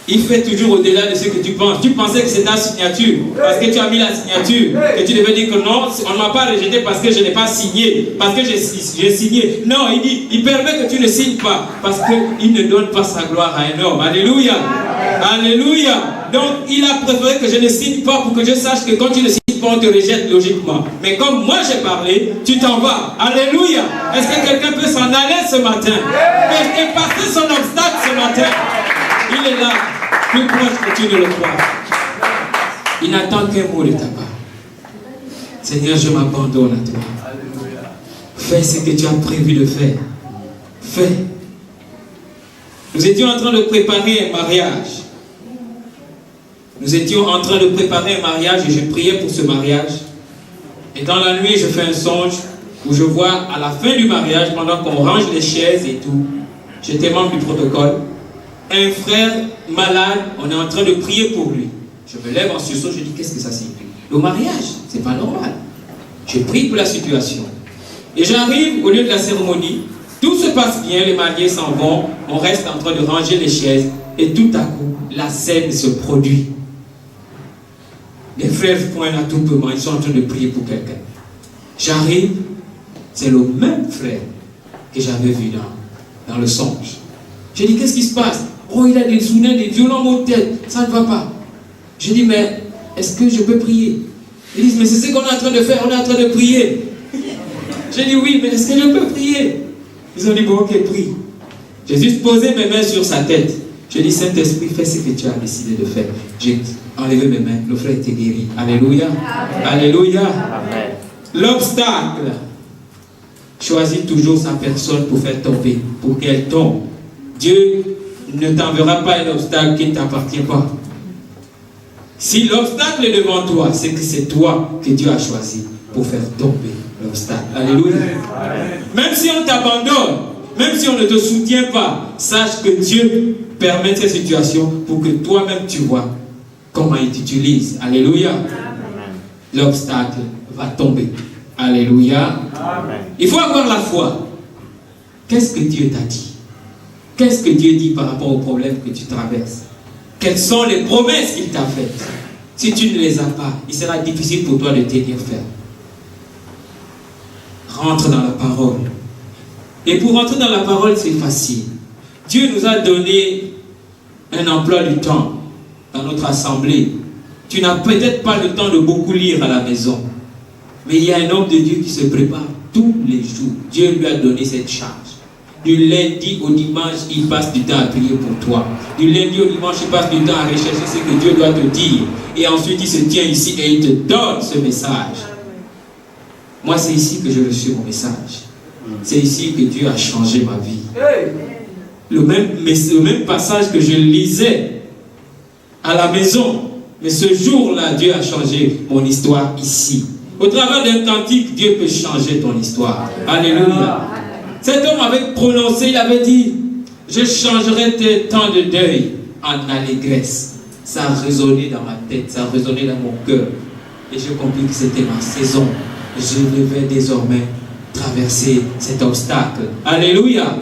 il fait toujours au-delà de ce que tu penses. Tu pensais que c'est ta signature, parce que tu as mis la signature, que tu devais dire que non, on ne m'a pas rejeté parce que je n'ai pas signé, parce que j'ai signé. Non, il dit, il permet que tu ne signes pas, parce qu'il ne donne pas sa gloire à un homme. Alléluia. Alléluia. Donc, il a préféré que je ne signe pas pour que je sache que quand tu ne signes pas, on te rejette logiquement. Mais comme moi j'ai parlé, tu t'en vas. Alléluia. Est-ce que quelqu'un peut s'en aller ce matin? Et passer son obstacle ce matin? Il est là, plus proche que tu ne le crois. Il n'attend qu'un mot de ta part. Seigneur, je m'abandonne à toi. Fais ce que tu as prévu de faire. Fais. Nous étions en train de préparer un mariage. Nous étions en train de préparer un mariage et je priais pour ce mariage. Et dans la nuit, je fais un songe où je vois à la fin du mariage, pendant qu'on range les chaises et tout, j'étais membre du protocole, un frère malade, on est en train de prier pour lui. Je me lève en sursaut, je dis, qu'est-ce que ça signifie? Le mariage, c'est pas normal. Je prie pour la situation. Et j'arrive au lieu de la cérémonie, tout se passe bien, les mariés s'en vont, on reste en train de ranger les chaises, et tout à coup, la scène se produit. Les frères font un attroupement, ils sont en train de prier pour quelqu'un. J'arrive, c'est le même frère que j'avais vu dans le songe. Je dis, qu'est-ce qui se passe? Oh, il a des souvenirs, des violents maux de tête, ça ne va pas. Je dis, mais est-ce que je peux prier? Ils disent, mais c'est ce qu'on est en train de faire, on est en train de prier. Je dis, oui, mais est-ce que je peux prier? Ils ont dit, bon, ok, prie. J'ai juste posé mes mains sur sa tête. Je dis, Saint-Esprit, fais ce que tu as décidé de faire. J'ai enlevé mes mains, le frère était guéri. Alléluia. Amen. Alléluia. Amen. L'obstacle choisit toujours sa personne pour faire tomber, pour qu'elle tombe. Dieu ne t'enverra pas un obstacle qui ne t'appartient pas. Si l'obstacle est devant toi, c'est que c'est toi que Dieu a choisi pour faire tomber l'obstacle. Alléluia. Amen. Même si on t'abandonne, même si on ne te soutient pas, sache que Dieu permet ces situations pour que toi-même tu vois comment il t'utilise. Alléluia. L'obstacle va tomber. Alléluia. Amen. Il faut avoir la foi. Qu'est-ce que Dieu t'a dit? Qu'est-ce que Dieu dit par rapport aux problèmes que tu traverses? Quelles sont les promesses qu'il t'a faites? Si tu ne les as pas, il sera difficile pour toi de tenir ferme. Rentre dans la parole. Et pour rentrer dans la parole, c'est facile. Dieu nous a donné un emploi du temps dans notre assemblée. Tu n'as peut-être pas le temps de beaucoup lire à la maison. Mais il y a un homme de Dieu qui se prépare tous les jours. Dieu lui a donné cette charge. Du lundi au dimanche, il passe du temps à prier pour toi. Du lundi au dimanche, il passe du temps à rechercher ce que Dieu doit te dire. Et ensuite, il se tient ici et il te donne ce message. Moi, c'est ici que j'ai reçu mon message. C'est ici que Dieu a changé ma vie. Le même passage que je lisais à la maison. Mais ce jour-là, Dieu a changé mon histoire ici. Au travers d'un cantique, Dieu peut changer ton histoire. Alléluia. Cet homme avait prononcé, il avait dit, je changerai tes temps de deuil en allégresse. Ça a résonné dans ma tête, ça a résonné dans mon cœur. Et j'ai compris que c'était ma saison. Je devais désormais traverser cet obstacle. Alléluia.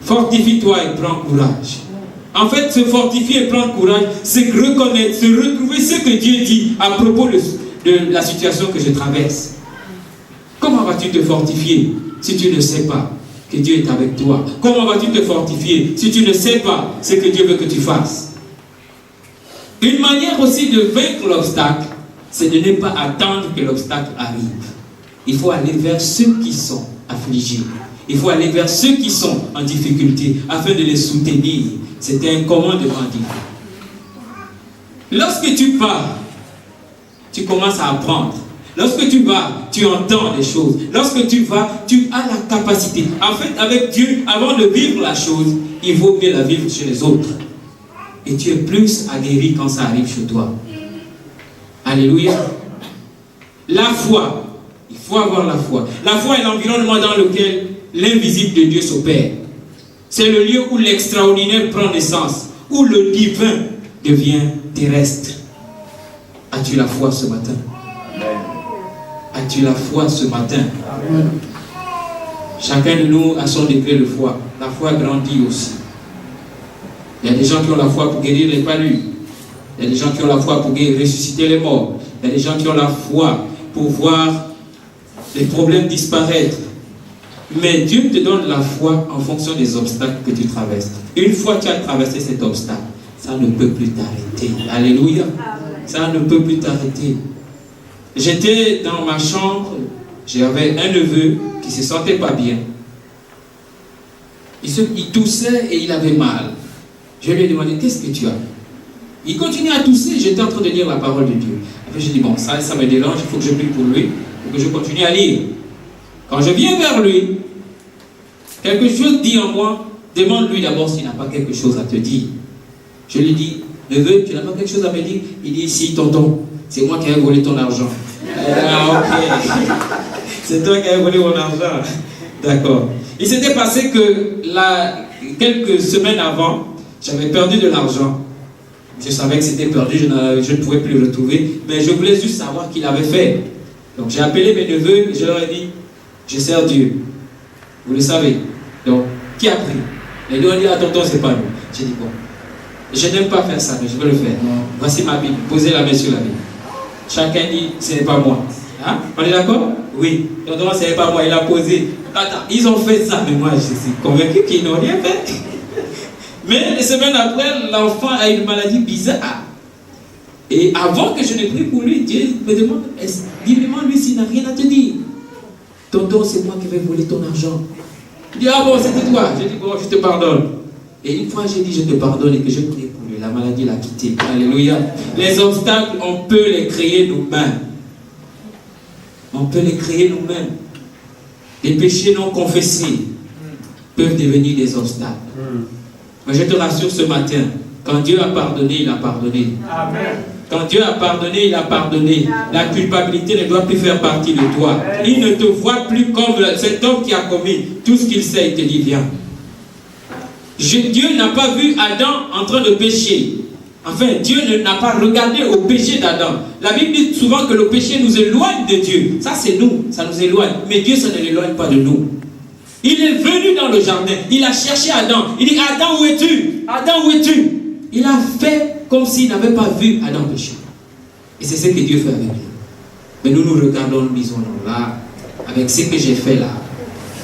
Fortifie-toi et prends courage. En fait, se fortifier et prendre courage, c'est reconnaître, c'est retrouver ce que Dieu dit à propos de la situation que je traverse. Comment vas-tu te fortifier si tu ne sais pas que Dieu est avec toi? Comment vas-tu te fortifier si tu ne sais pas ce que Dieu veut que tu fasses? Une manière aussi de vaincre l'obstacle, c'est de ne pas attendre que l'obstacle arrive. Il faut aller vers ceux qui sont affligés. Il faut aller vers ceux qui sont en difficulté afin de les soutenir. C'était un commandement divin. Lorsque tu pars, tu commences à apprendre. Lorsque tu vas, tu entends des choses. Lorsque tu vas, tu as la capacité. En fait, avec Dieu, avant de vivre la chose, il vaut mieux la vivre chez les autres. Et tu es plus aguerri quand ça arrive chez toi. Alléluia. La foi. Il faut avoir la foi. La foi est l'environnement dans lequel l'invisible de Dieu s'opère. C'est le lieu où l'extraordinaire prend naissance, où le divin devient terrestre. As-tu la foi ce matin? As-tu la foi ce matin? Amen. Chacun de nous a son degré de foi. La foi grandit aussi. Il y a des gens qui ont la foi pour guérir les palus. Il y a des gens qui ont la foi pour ressusciter les morts. Il y a des gens qui ont la foi pour voir les problèmes disparaître. Mais Dieu te donne la foi en fonction des obstacles que tu traverses. Une fois que tu as traversé cet obstacle, ça ne peut plus t'arrêter. Alléluia. Ça ne peut plus t'arrêter. J'étais dans ma chambre, j'avais un neveu qui se sentait pas bien. Il toussait et il avait mal. Je lui ai demandé, qu'est-ce que tu as? Il continuait à tousser, j'étais en train de lire la parole de Dieu. Après j'ai dit, bon, ça me dérange, il faut que je prie pour lui, il faut que je continue à lire. Quand je viens vers lui, quelque chose dit en moi, demande-lui d'abord s'il n'a pas quelque chose à te dire. Je lui dis, neveu, tu n'as pas quelque chose à me dire? Il dit, si, tonton, c'est moi qui ai volé ton argent. Ah, ok. C'est toi qui as volé mon argent. D'accord. Il s'était passé que quelques semaines avant, j'avais perdu de l'argent. Je savais que c'était perdu, je ne pouvais plus le retrouver, mais je voulais juste savoir qu'il avait fait. Donc j'ai appelé mes neveux et je leur ai dit, je sers Dieu. Vous le savez. Donc, qui a pris? Les deux ont dit, ah tonton, c'est pas nous. J'ai dit, bon, je n'aime pas faire ça, mais je vais le faire. Voici ma Bible, posez la main sur la Bible. Chacun dit, ce n'est pas moi. Hein? On est d'accord? Oui. Tonton, ce n'est pas moi, il a posé. Attends, ils ont fait ça, mais moi, je suis convaincu qu'ils n'ont rien fait. Mais les semaines après, l'enfant a une maladie bizarre. Et avant que je ne prie pour lui, Dieu me demande, dis-lui s'il n'a rien à te dire. Tonton, c'est moi qui vais voler ton argent. Il dit, ah bon, c'était toi. Je dis, bon, je te pardonne. Et une fois, j'ai dit, je te pardonne et que je prie pour lui. La maladie l'a quitté. Alléluia. Les obstacles, on peut les créer nous-mêmes. On peut les créer nous-mêmes. Les péchés non confessés peuvent devenir des obstacles. Mais je te rassure ce matin, quand Dieu a pardonné, il a pardonné. Amen. Quand Dieu a pardonné, il a pardonné. La culpabilité ne doit plus faire partie de toi. Il ne te voit plus comme cet homme qui a commis tout ce qu'il sait. Il te dit, viens. Dieu n'a pas vu Adam en train de pécher. Enfin, Dieu n'a pas regardé au péché d'Adam. La Bible dit souvent que le péché nous éloigne de Dieu. Ça, c'est nous. Ça nous éloigne. Mais Dieu, ça ne l'éloigne pas de nous. Il est venu dans le jardin. Il a cherché Adam. Il dit, Adam, où es-tu? Adam, où es-tu? Il a fait comme s'il n'avait pas vu Adam pécher. Et c'est ce que Dieu fait avec lui. Mais nous nous regardons, nous disons, non, là, avec ce que j'ai fait là,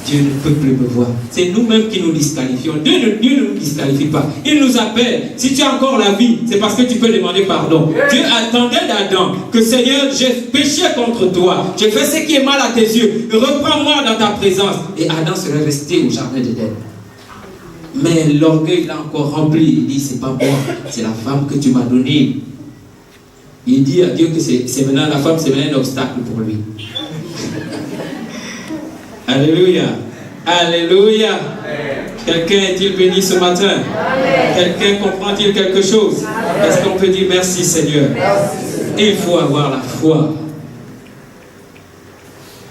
Dieu ne peut plus me voir. C'est nous-mêmes qui nous disqualifions. Dieu ne nous disqualifie pas. Il nous appelle. Si tu as encore la vie, c'est parce que tu peux demander pardon. Dieu attendait d'Adam que Seigneur, j'ai péché contre toi. J'ai fait ce qui est mal à tes yeux. Reprends-moi dans ta présence. Et Adam serait resté au jardin d'Éden. Mais l'orgueil l'a encore rempli. Il dit, c'est pas moi, c'est la femme que tu m'as donnée. Il dit à Dieu que c'est maintenant la femme, c'est maintenant un obstacle pour lui. Alléluia. Alléluia. Quelqu'un est-il béni ce matin? Quelqu'un comprend-il quelque chose? Est-ce qu'on peut dire merci Seigneur? Il faut avoir la foi.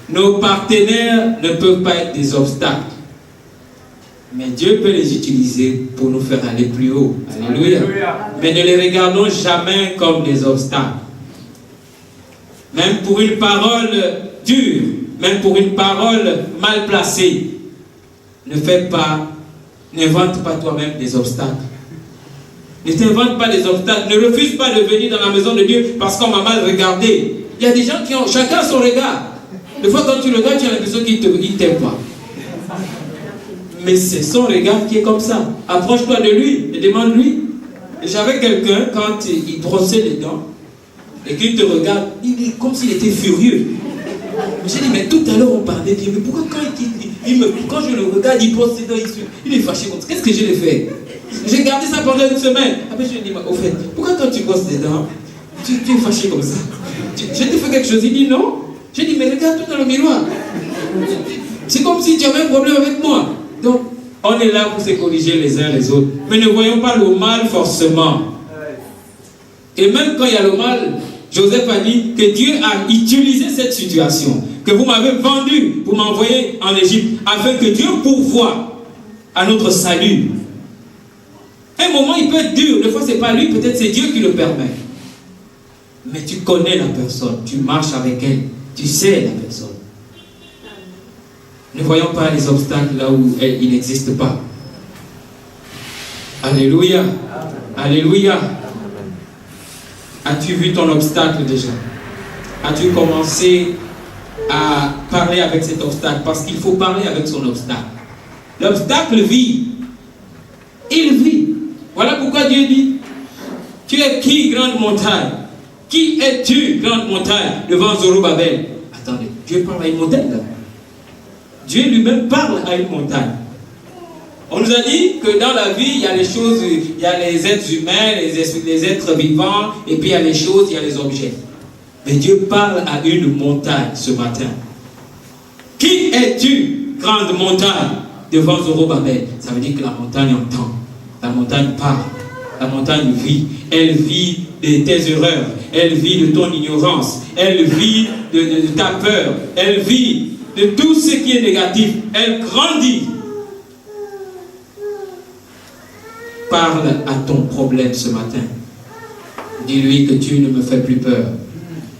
Nos partenaires ne peuvent pas être des obstacles. Mais Dieu peut les utiliser pour nous faire aller plus haut. Alléluia. Mais ne les regardons jamais comme des obstacles. Même pour une parole dure, même pour une parole mal placée, n'invente pas toi-même des obstacles. Ne t'invente pas des obstacles. Ne refuse pas de venir dans la maison de Dieu parce qu'on m'a mal regardé. Il y a des gens qui ont chacun son regard. Des fois quand tu le regardes, tu as l'impression qu'il ne t'aime pas. Mais c'est son regard qui est comme ça. Approche-toi de lui et demande-lui. J'avais quelqu'un, quand il brossait les dents, et qu'il te regarde, il est comme s'il était furieux. J'ai dit, mais tout à l'heure on parlait de Dieu, mais pourquoi quand je le regarde, il brosse ses dents, il est fâché contre ça. Qu'est-ce que je l'ai fait? J'ai gardé ça pendant une semaine. Après je lui ai dit, au fait, pourquoi quand tu brosses tes dents, tu es fâché comme ça? Je t'ai fait quelque chose? Il dit non. J'ai dit, mais regarde-toi dans le miroir. C'est comme si tu avais un problème avec moi. Donc, on est là pour se corriger les uns les autres. Mais ne voyons pas le mal forcément. Et même quand il y a le mal, Joseph a dit que Dieu a utilisé cette situation, que vous m'avez vendu pour m'envoyer en Égypte, afin que Dieu pourvoie à notre salut. Un moment, il peut être dur. Des fois, ce n'est pas lui, peut-être c'est Dieu qui le permet. Mais tu connais la personne, tu marches avec elle, tu sais la personne. Ne voyons pas les obstacles là où il n'existe pas. Alléluia. Alléluia. As-tu vu ton obstacle déjà? As-tu commencé à parler avec cet obstacle? Parce qu'il faut parler avec son obstacle. L'obstacle vit. Il vit. Voilà pourquoi Dieu dit, tu es qui, grande montagne? Qui es-tu, grande montagne, devant Zorobabel? Attendez, Dieu parle à une montagne là. Dieu lui-même parle à une montagne. On nous a dit que dans la vie, il y a les choses, il y a les êtres humains, les êtres vivants, et puis il y a les choses, il y a les objets. Mais Dieu parle à une montagne ce matin. Qui es-tu, grande montagne, devant Zorobabel? Ça veut dire que la montagne entend. La montagne parle. La montagne vit. Elle vit de tes erreurs. Elle vit de ton ignorance. Elle vit de ta peur. Elle vit de tout ce qui est négatif. Elle grandit. Parle à ton problème ce matin. Dis-lui que tu ne me fais plus peur.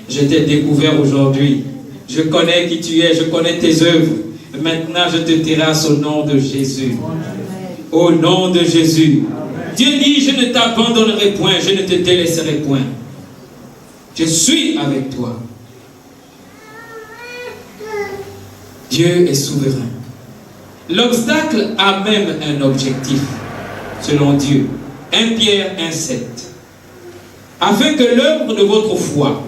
Je t'ai découvert aujourd'hui. Je connais qui tu es. Je connais tes œuvres. Maintenant, je te terrasse au nom de Jésus. Au nom de Jésus. Dieu dit, je ne t'abandonnerai point. Je ne te délaisserai point. Je suis avec toi. Dieu est souverain. L'obstacle a même un objectif, selon Dieu. 1 Pierre 1,7. Afin que l'œuvre de votre foi,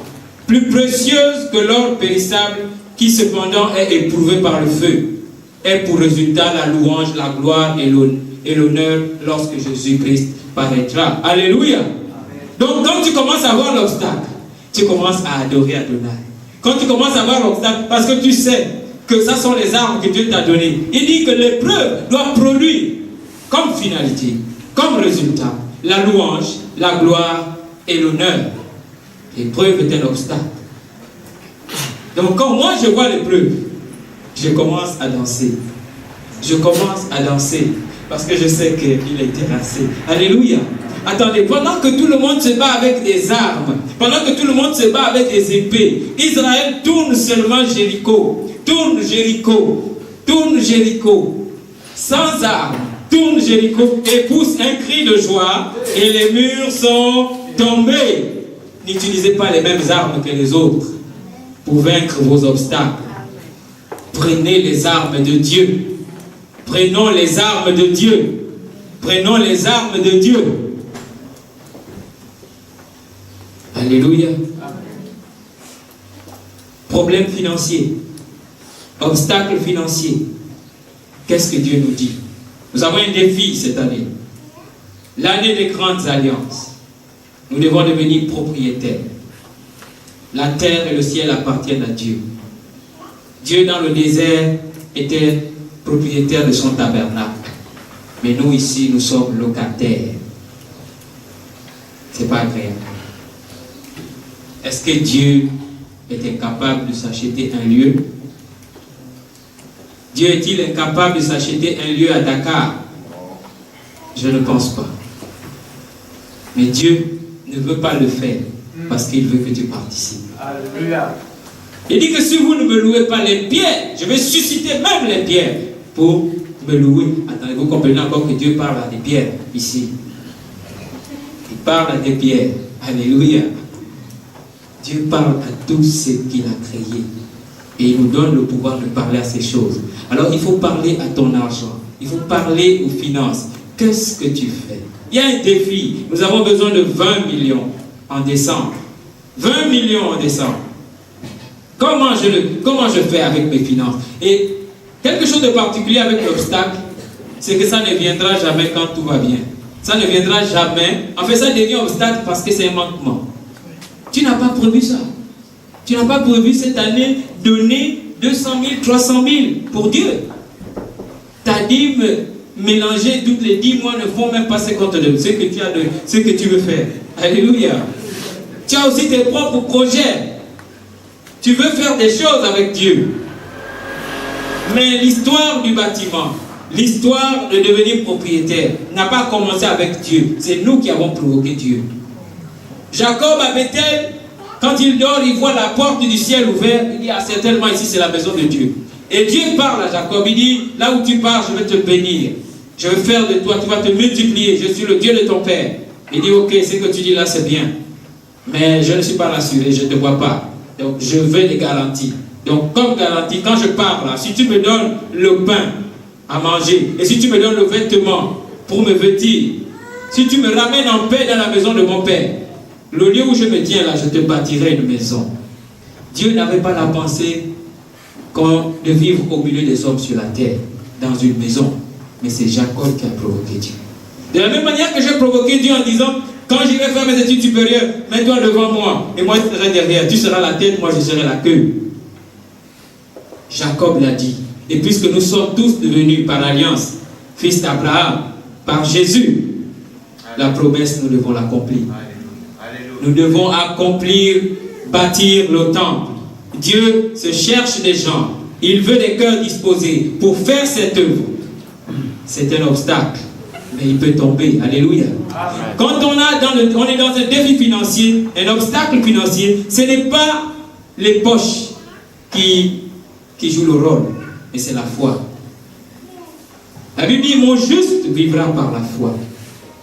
plus précieuse que l'or périssable, qui cependant est éprouvé par le feu, ait pour résultat la louange, la gloire et l'honneur lorsque Jésus-Christ paraîtra. Alléluia. Donc quand tu commences à voir l'obstacle, tu commences à adorer Adonai. Quand tu commences à voir l'obstacle, parce que tu sais que ça sont les armes que Dieu t'a données. Il dit que l'épreuve doit produire comme finalité, comme résultat, la louange, la gloire et l'honneur. L'épreuve est un obstacle. Donc quand moi je vois l'épreuve, je commence à danser. Je commence à danser parce que je sais qu'il est terrassé. Alléluia. Attendez, pendant que tout le monde se bat avec des armes, pendant que tout le monde se bat avec des épées, Israël tourne seulement Jéricho. Tourne Jéricho. Tourne Jéricho. Sans armes. Tourne Jéricho et pousse un cri de joie et les murs sont tombés. N'utilisez pas les mêmes armes que les autres pour vaincre vos obstacles. Prenez les armes de Dieu. Prenons les armes de Dieu. Prenons les armes de Dieu. Alléluia. Problème financier. Obstacle financier. Qu'est-ce que Dieu nous dit? Nous avons un défi cette année. L'année des grandes alliances. Nous devons devenir propriétaires. La terre et le ciel appartiennent à Dieu. Dieu dans le désert était propriétaire de son tabernacle. Mais nous ici, nous sommes locataires. C'est pas agréable. Est-ce que Dieu est incapable de s'acheter un lieu? Dieu est-il incapable de s'acheter un lieu à Dakar? Je ne pense pas. Mais Dieu ne veut pas le faire parce qu'il veut que tu participes. Alléluia. Il dit que si vous ne me louez pas les pierres, je vais susciter même les pierres pour me louer. Attendez, vous comprenez encore que Dieu parle à des pierres ici. Il parle à des pierres. Alléluia. Dieu parle à tout ce qu'il a créé. Et il nous donne le pouvoir de parler à ces choses. Alors il faut parler à ton argent. Il faut parler aux finances. Qu'est-ce que tu fais? Il y a un défi. Nous avons besoin de 20 millions en décembre. 20 millions en décembre. Comment je fais avec mes finances? Et quelque chose de particulier avec l'obstacle, c'est que ça ne viendra jamais quand tout va bien. Ça ne viendra jamais. En fait, ça devient obstacle parce que c'est un manquement. Tu n'as pas prévu ça. Tu n'as pas prévu cette année donner 200 000, 300 000 pour Dieu. Ta dîme mélangée toutes les 10 mois ne font même pas 50 de ce que tu as de ce que tu veux faire. Alléluia. Tu as aussi tes propres projets. Tu veux faire des choses avec Dieu. Mais l'histoire du bâtiment, l'histoire de devenir propriétaire n'a pas commencé avec Dieu. C'est nous qui avons provoqué Dieu. Jacob à Bethel, quand il dort, il voit la porte du ciel ouverte. Il dit, ah, certainement ici c'est la maison de Dieu. Et Dieu parle à Jacob, il dit, là où tu pars, je vais te bénir. Je vais faire de toi, tu vas te multiplier. Je suis le Dieu de ton père. Il dit, ok, ce que tu dis là, c'est bien. Mais je ne suis pas rassuré, je ne te vois pas. Donc, je veux des garanties. Donc, comme garantie, quand je pars là, si tu me donnes le pain à manger, et si tu me donnes le vêtement pour me vêtir, si tu me ramènes en paix dans la maison de mon père, le lieu où je me tiens là, je te bâtirai une maison. Dieu n'avait pas la pensée de vivre au milieu des hommes sur la terre, dans une maison. Mais c'est Jacob qui a provoqué Dieu. De la même manière que j'ai provoqué Dieu en disant, quand j'irai faire mes études supérieures, mets-toi devant moi, et moi je serai derrière. Tu seras la tête, moi je serai la queue. Jacob l'a dit. Et puisque nous sommes tous devenus par alliance fils d'Abraham, par Jésus, la promesse, nous devons l'accomplir. Nous devons accomplir, bâtir le temple. Dieu se cherche des gens. Il veut des cœurs disposés pour faire cette œuvre. C'est un obstacle, mais il peut tomber. Alléluia. Amen. Quand on est dans un défi financier, un obstacle financier, ce n'est pas les poches qui jouent le rôle, mais c'est la foi. La Bible dit, mon juste vivra par la foi.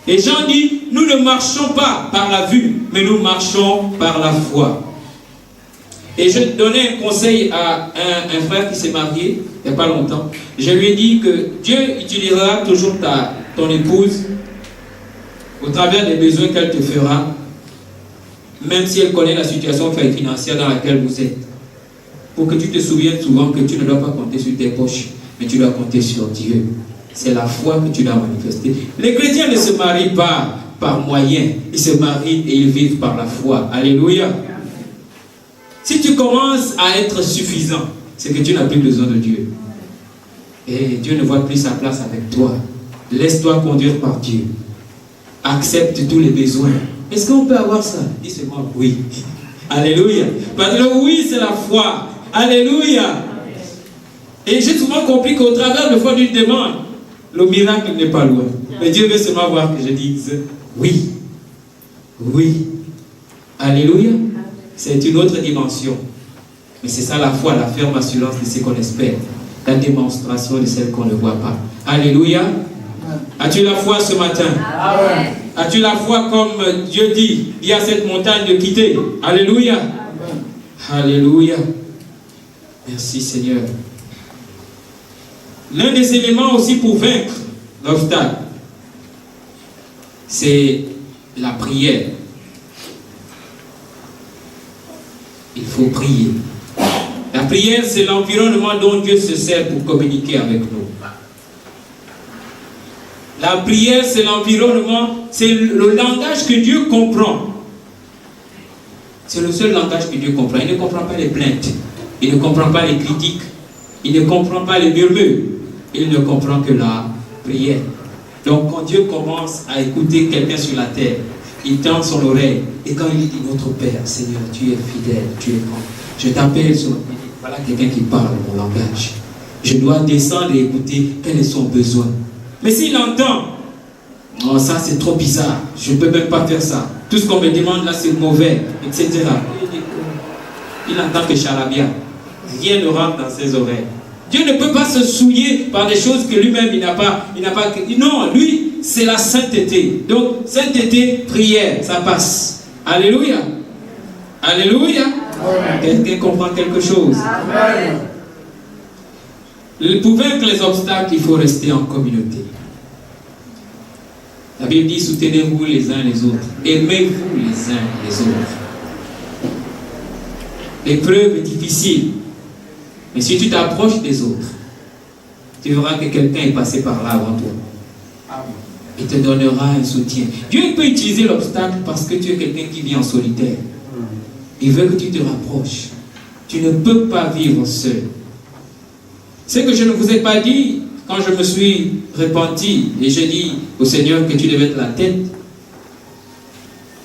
Et Jean dit, nous ne marchons pas par la vue, mais nous marchons par la foi. Et je donnais un conseil à un frère qui s'est marié il n'y a pas longtemps. Je lui ai dit que Dieu utilisera toujours ton épouse au travers des besoins qu'elle te fera, même si elle connaît la situation financière dans laquelle vous êtes. Pour que tu te souviennes souvent que tu ne dois pas compter sur tes poches, mais tu dois compter sur Dieu. C'est la foi que tu dois manifester. Les chrétiens ne se marient pas par moyen, ils se marient et ils vivent par la foi. Alléluia. Si tu commences à être suffisant, c'est que tu n'as plus besoin de Dieu. Et Dieu ne voit plus sa place avec toi. Laisse-toi conduire par Dieu. Accepte tous les besoins. Est-ce qu'on peut avoir ça? Dis-moi oui. Alléluia. Parce que le oui, c'est la foi. Alléluia. Et j'ai souvent compris qu'au travers de foi d'une demande, le miracle n'est pas loin. Mais Dieu veut seulement voir que je dise oui. Oui. Alléluia. C'est une autre dimension. Mais c'est ça la foi, la ferme assurance de ce qu'on espère. La démonstration de celle qu'on ne voit pas. Alléluia. As-tu la foi ce matin? Amen. As-tu la foi comme Dieu dit, il y a cette montagne de quitter? Alléluia. Amen. Alléluia. Merci Seigneur. L'un des éléments aussi pour vaincre l'obstacle, c'est la prière. Il faut prier. La prière, c'est l'environnement dont Dieu se sert pour communiquer avec nous. La prière, c'est l'environnement, c'est le langage que Dieu comprend. C'est le seul langage que Dieu comprend. Il ne comprend pas les plaintes. Il ne comprend pas les critiques. Il ne comprend pas les murmures. Il ne comprend que la prière. Donc quand Dieu commence à écouter quelqu'un sur la terre, il tend son oreille. Et quand il dit, notre Père, Seigneur, tu es fidèle, tu es grand. Je t'appelle sur le pied. Voilà quelqu'un qui parle mon langage. Je dois descendre et écouter quel est son besoin. Mais s'il entend, oh, ça c'est trop bizarre, je ne peux même pas faire ça. Tout ce qu'on me demande là c'est mauvais, etc. Il n'entend que charabia. Rien ne rentre dans ses oreilles. Dieu ne peut pas se souiller par des choses que lui-même il n'a pas. Non, lui, c'est la sainteté. Donc, sainteté, prière, ça passe. Alléluia. Alléluia. Quelqu'un comprend quelque chose. Amen. Pour vaincre les obstacles, il faut rester en communauté. La Bible dit, soutenez-vous les uns les autres. Aimez-vous les uns les autres. L'épreuve est difficile. Mais si tu t'approches des autres, tu verras que quelqu'un est passé par là avant toi. Il te donnera un soutien. Dieu peut utiliser l'obstacle parce que tu es quelqu'un qui vit en solitaire. Il veut que tu te rapproches. Tu ne peux pas vivre seul. Ce que je ne vous ai pas dit, quand je me suis repenti et j'ai dit au Seigneur que tu devais être la tête,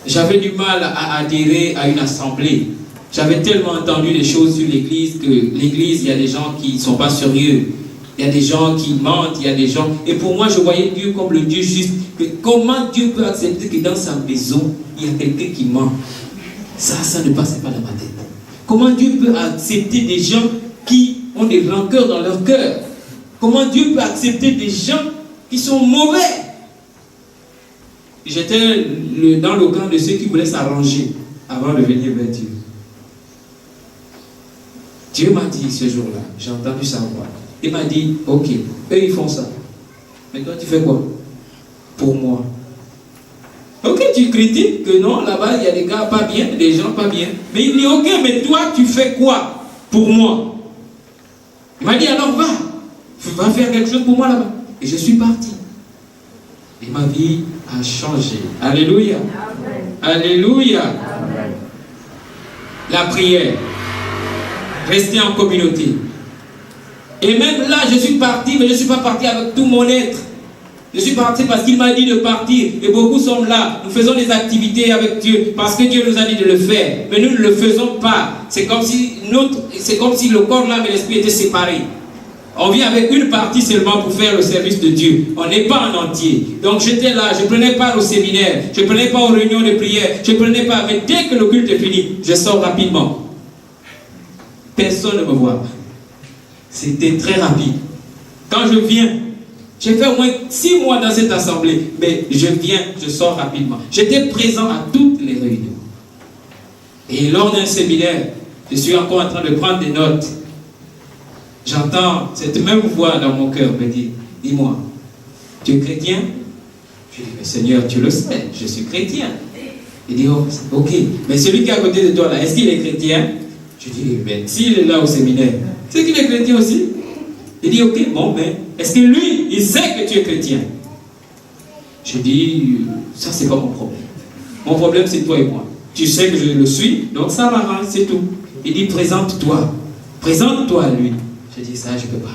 j'avais du mal à adhérer à une assemblée. J'avais tellement entendu des choses sur l'église que l'église, il y a des gens qui ne sont pas sérieux. Il y a des gens qui mentent, il y a des gens... Et pour moi, je voyais Dieu comme le Dieu juste. Que comment Dieu peut accepter que dans sa maison, il y a quelqu'un qui ment? Ça ne passait pas dans ma tête. Comment Dieu peut accepter des gens qui ont des rancœurs dans leur cœur? Comment Dieu peut accepter des gens qui sont mauvais? J'étais dans le camp de ceux qui voulaient s'arranger avant de venir vers Dieu. Dieu m'a dit ce jour-là, j'ai entendu sa voix. Il m'a dit, ok, eux ils font ça. Mais toi tu fais quoi? Pour moi. Ok, tu critiques que non, là-bas il y a des gars pas bien, des gens pas bien. Mais il dit, ok, mais toi tu fais quoi pour moi? Il m'a dit, alors va faire quelque chose pour moi là-bas. Et je suis parti. Et ma vie a changé. Alléluia. Amen. Alléluia. Amen. La prière. Rester en communauté. Et même là, je suis parti, mais je ne suis pas parti avec tout mon être. Je suis parti parce qu'il m'a dit de partir. Et beaucoup sont là. Nous faisons des activités avec Dieu parce que Dieu nous a dit de le faire. Mais nous ne le faisons pas. C'est comme si le corps, l'âme et l'esprit étaient séparés. On vient avec une partie seulement pour faire le service de Dieu. On n'est pas en entier. Donc j'étais là, je ne prenais pas au séminaire, je ne prenais pas aux réunions de prière, je ne prenais pas. Mais dès que le culte est fini, je sors rapidement. Personne ne me voit. C'était très rapide. Quand je viens, j'ai fait au moins 6 mois dans cette assemblée, mais je viens, je sors rapidement. J'étais présent à toutes les réunions. Et lors d'un séminaire, je suis encore en train de prendre des notes. J'entends cette même voix dans mon cœur me dire, dis-moi, tu es chrétien? Je dis, mais Seigneur, tu le sais, je suis chrétien. Il dit, oh, ok, mais celui qui est à côté de toi là, est-ce qu'il est chrétien? Je dis, mais s'il est là au séminaire, c'est qu'il est chrétien aussi. Il dit, ok, bon, mais est-ce que lui, il sait que tu es chrétien? Je dis, ça c'est pas mon problème. Mon problème c'est toi et moi. Tu sais que je le suis, donc ça m'arrange, c'est tout. Il dit, présente-toi. Présente-toi à lui. Je dis, ça je peux pas.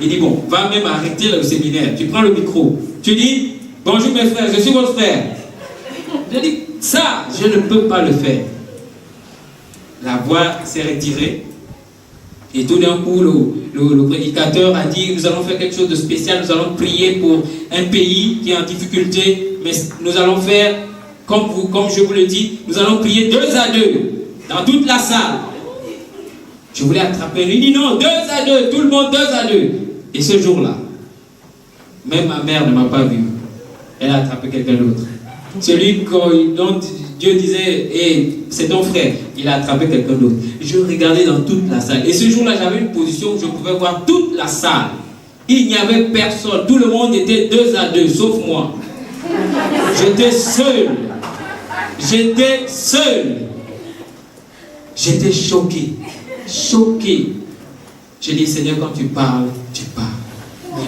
Il dit, bon, va même arrêter le séminaire. Tu prends le micro. Tu dis, bonjour mes frères, je suis votre frère. Je dis, ça, je ne peux pas le faire. La voix s'est retirée. Et tout d'un coup, le prédicateur a dit, nous allons faire quelque chose de spécial, nous allons prier pour un pays qui est en difficulté, mais nous allons faire, comme je vous le dis, nous allons prier 2 à 2, dans toute la salle. Je voulais attraper, il dit non, 2 à 2, tout le monde 2 à 2. Et ce jour-là, même ma mère ne m'a pas vu, elle a attrapé quelqu'un d'autre. Celui dont Dieu disait, hey, c'est ton frère, il a attrapé quelqu'un d'autre. Je regardais dans toute la salle. Et ce jour-là, j'avais une position où je pouvais voir toute la salle. Il n'y avait personne. Tout le monde était 2 à 2, sauf moi. J'étais seul. J'étais seul. J'étais choqué. Choqué. J'ai dit, Seigneur, quand tu parles, tu parles.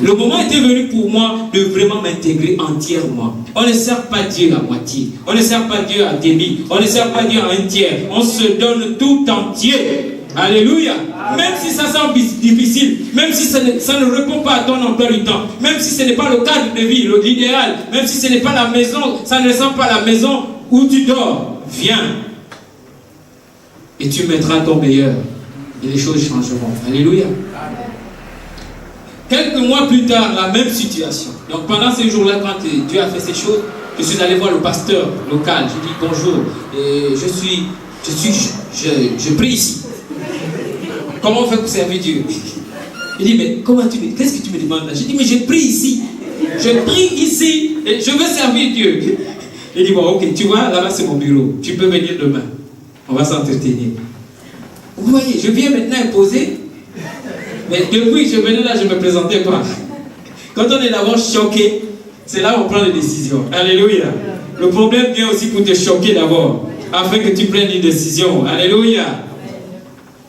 Le moment était venu pour moi de vraiment m'intégrer entièrement. On ne sert pas Dieu à moitié. On ne sert pas Dieu à demi. On ne sert pas Dieu à un tiers. On se donne tout entier. Alléluia. Même si ça semble difficile, même si ça ne répond pas à ton emploi du temps, même si ce n'est pas le cadre de vie, l'idéal, même si ce n'est pas la maison, ça ne ressemble pas à la maison où tu dors, viens. Et tu mettras ton meilleur. Et les choses changeront. Alléluia. Quelques mois plus tard, la même situation. Donc pendant ces jours-là, quand Dieu a fait ces choses, je suis allé voir le pasteur local. Je dis bonjour. Et je prie ici. Comment on fait pour servir Dieu? Il dit, mais qu'est-ce que tu me demandes là? Je dis, mais je prie ici. Je prie ici et je veux servir Dieu. Il dit, bon, ok, tu vois, là-bas c'est mon bureau. Tu peux venir demain. On va s'entretenir. Vous voyez, je viens maintenant imposer. Mais depuis que je venais là, je ne me présentais pas. Quand on est d'abord choqué, c'est là où on prend les décisions. Alléluia. Le problème vient aussi pour te choquer d'abord, afin que tu prennes une décision. Alléluia.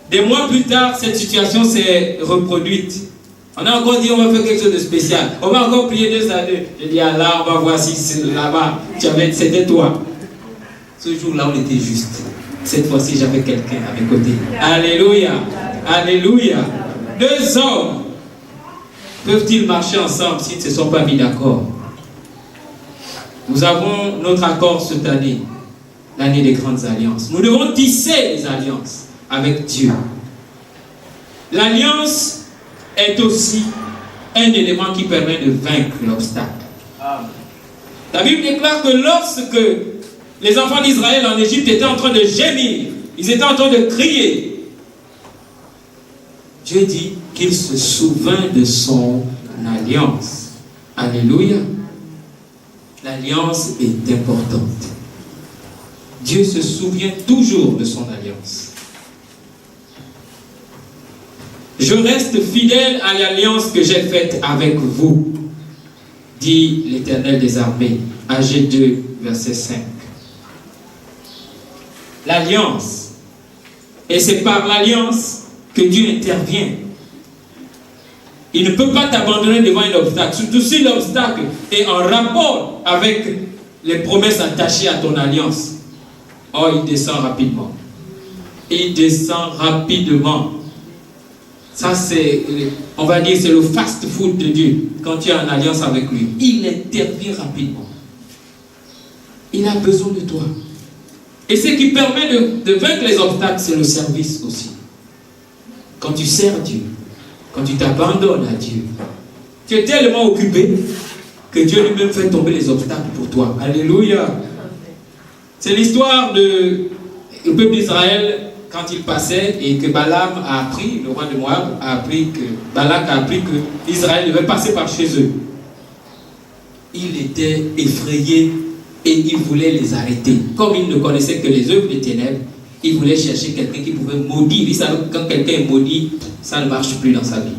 Des mois plus tard, cette situation s'est reproduite. On a encore dit, on va faire quelque chose de spécial. On va encore prier 2 à 2. Je dis, ah là, on va voir si c'est là-bas. C'était toi. Ce jour-là, on était juste. Cette fois-ci, j'avais quelqu'un à mes côtés. Alléluia. Alléluia. 2 hommes peuvent-ils marcher ensemble s'ils ne se sont pas mis d'accord? Nous avons notre accord cette année, l'année des grandes alliances. Nous devons tisser les alliances avec Dieu. L'alliance est aussi un élément qui permet de vaincre l'obstacle. La Bible déclare que lorsque les enfants d'Israël en Égypte étaient en train de gémir, ils étaient en train de crier, Dieu dit qu'il se souvint de son alliance. Alléluia. L'alliance est importante. Dieu se souvient toujours de son alliance. Je reste fidèle à l'alliance que j'ai faite avec vous, dit l'Éternel des armées. Agé 2, verset 5. L'alliance. Et c'est par l'alliance que Dieu intervient. Il ne peut pas t'abandonner devant un obstacle, surtout si l'obstacle est en rapport avec les promesses attachées à ton alliance. Oh, il descend rapidement. Il descend rapidement. Ça, c'est, on va dire, c'est le fast-food de Dieu. Quand tu es en alliance avec lui, il intervient rapidement. Il a besoin de toi. Et ce qui permet de vaincre les obstacles, c'est le service aussi. Quand tu sers Dieu, quand tu t'abandonnes à Dieu, tu es tellement occupé que Dieu lui-même fait tomber les obstacles pour toi. Alléluia. C'est l'histoire du peuple d'Israël quand il passait et que Balaam a appris, le roi de Moab a appris que Balak a appris que Israël devait passer par chez eux. Il était effrayé et il voulait les arrêter. Comme il ne connaissait que les œuvres des ténèbres, il voulait chercher quelqu'un qui pouvait maudire. Il savait que quand quelqu'un est maudit, ça ne marche plus dans sa vie.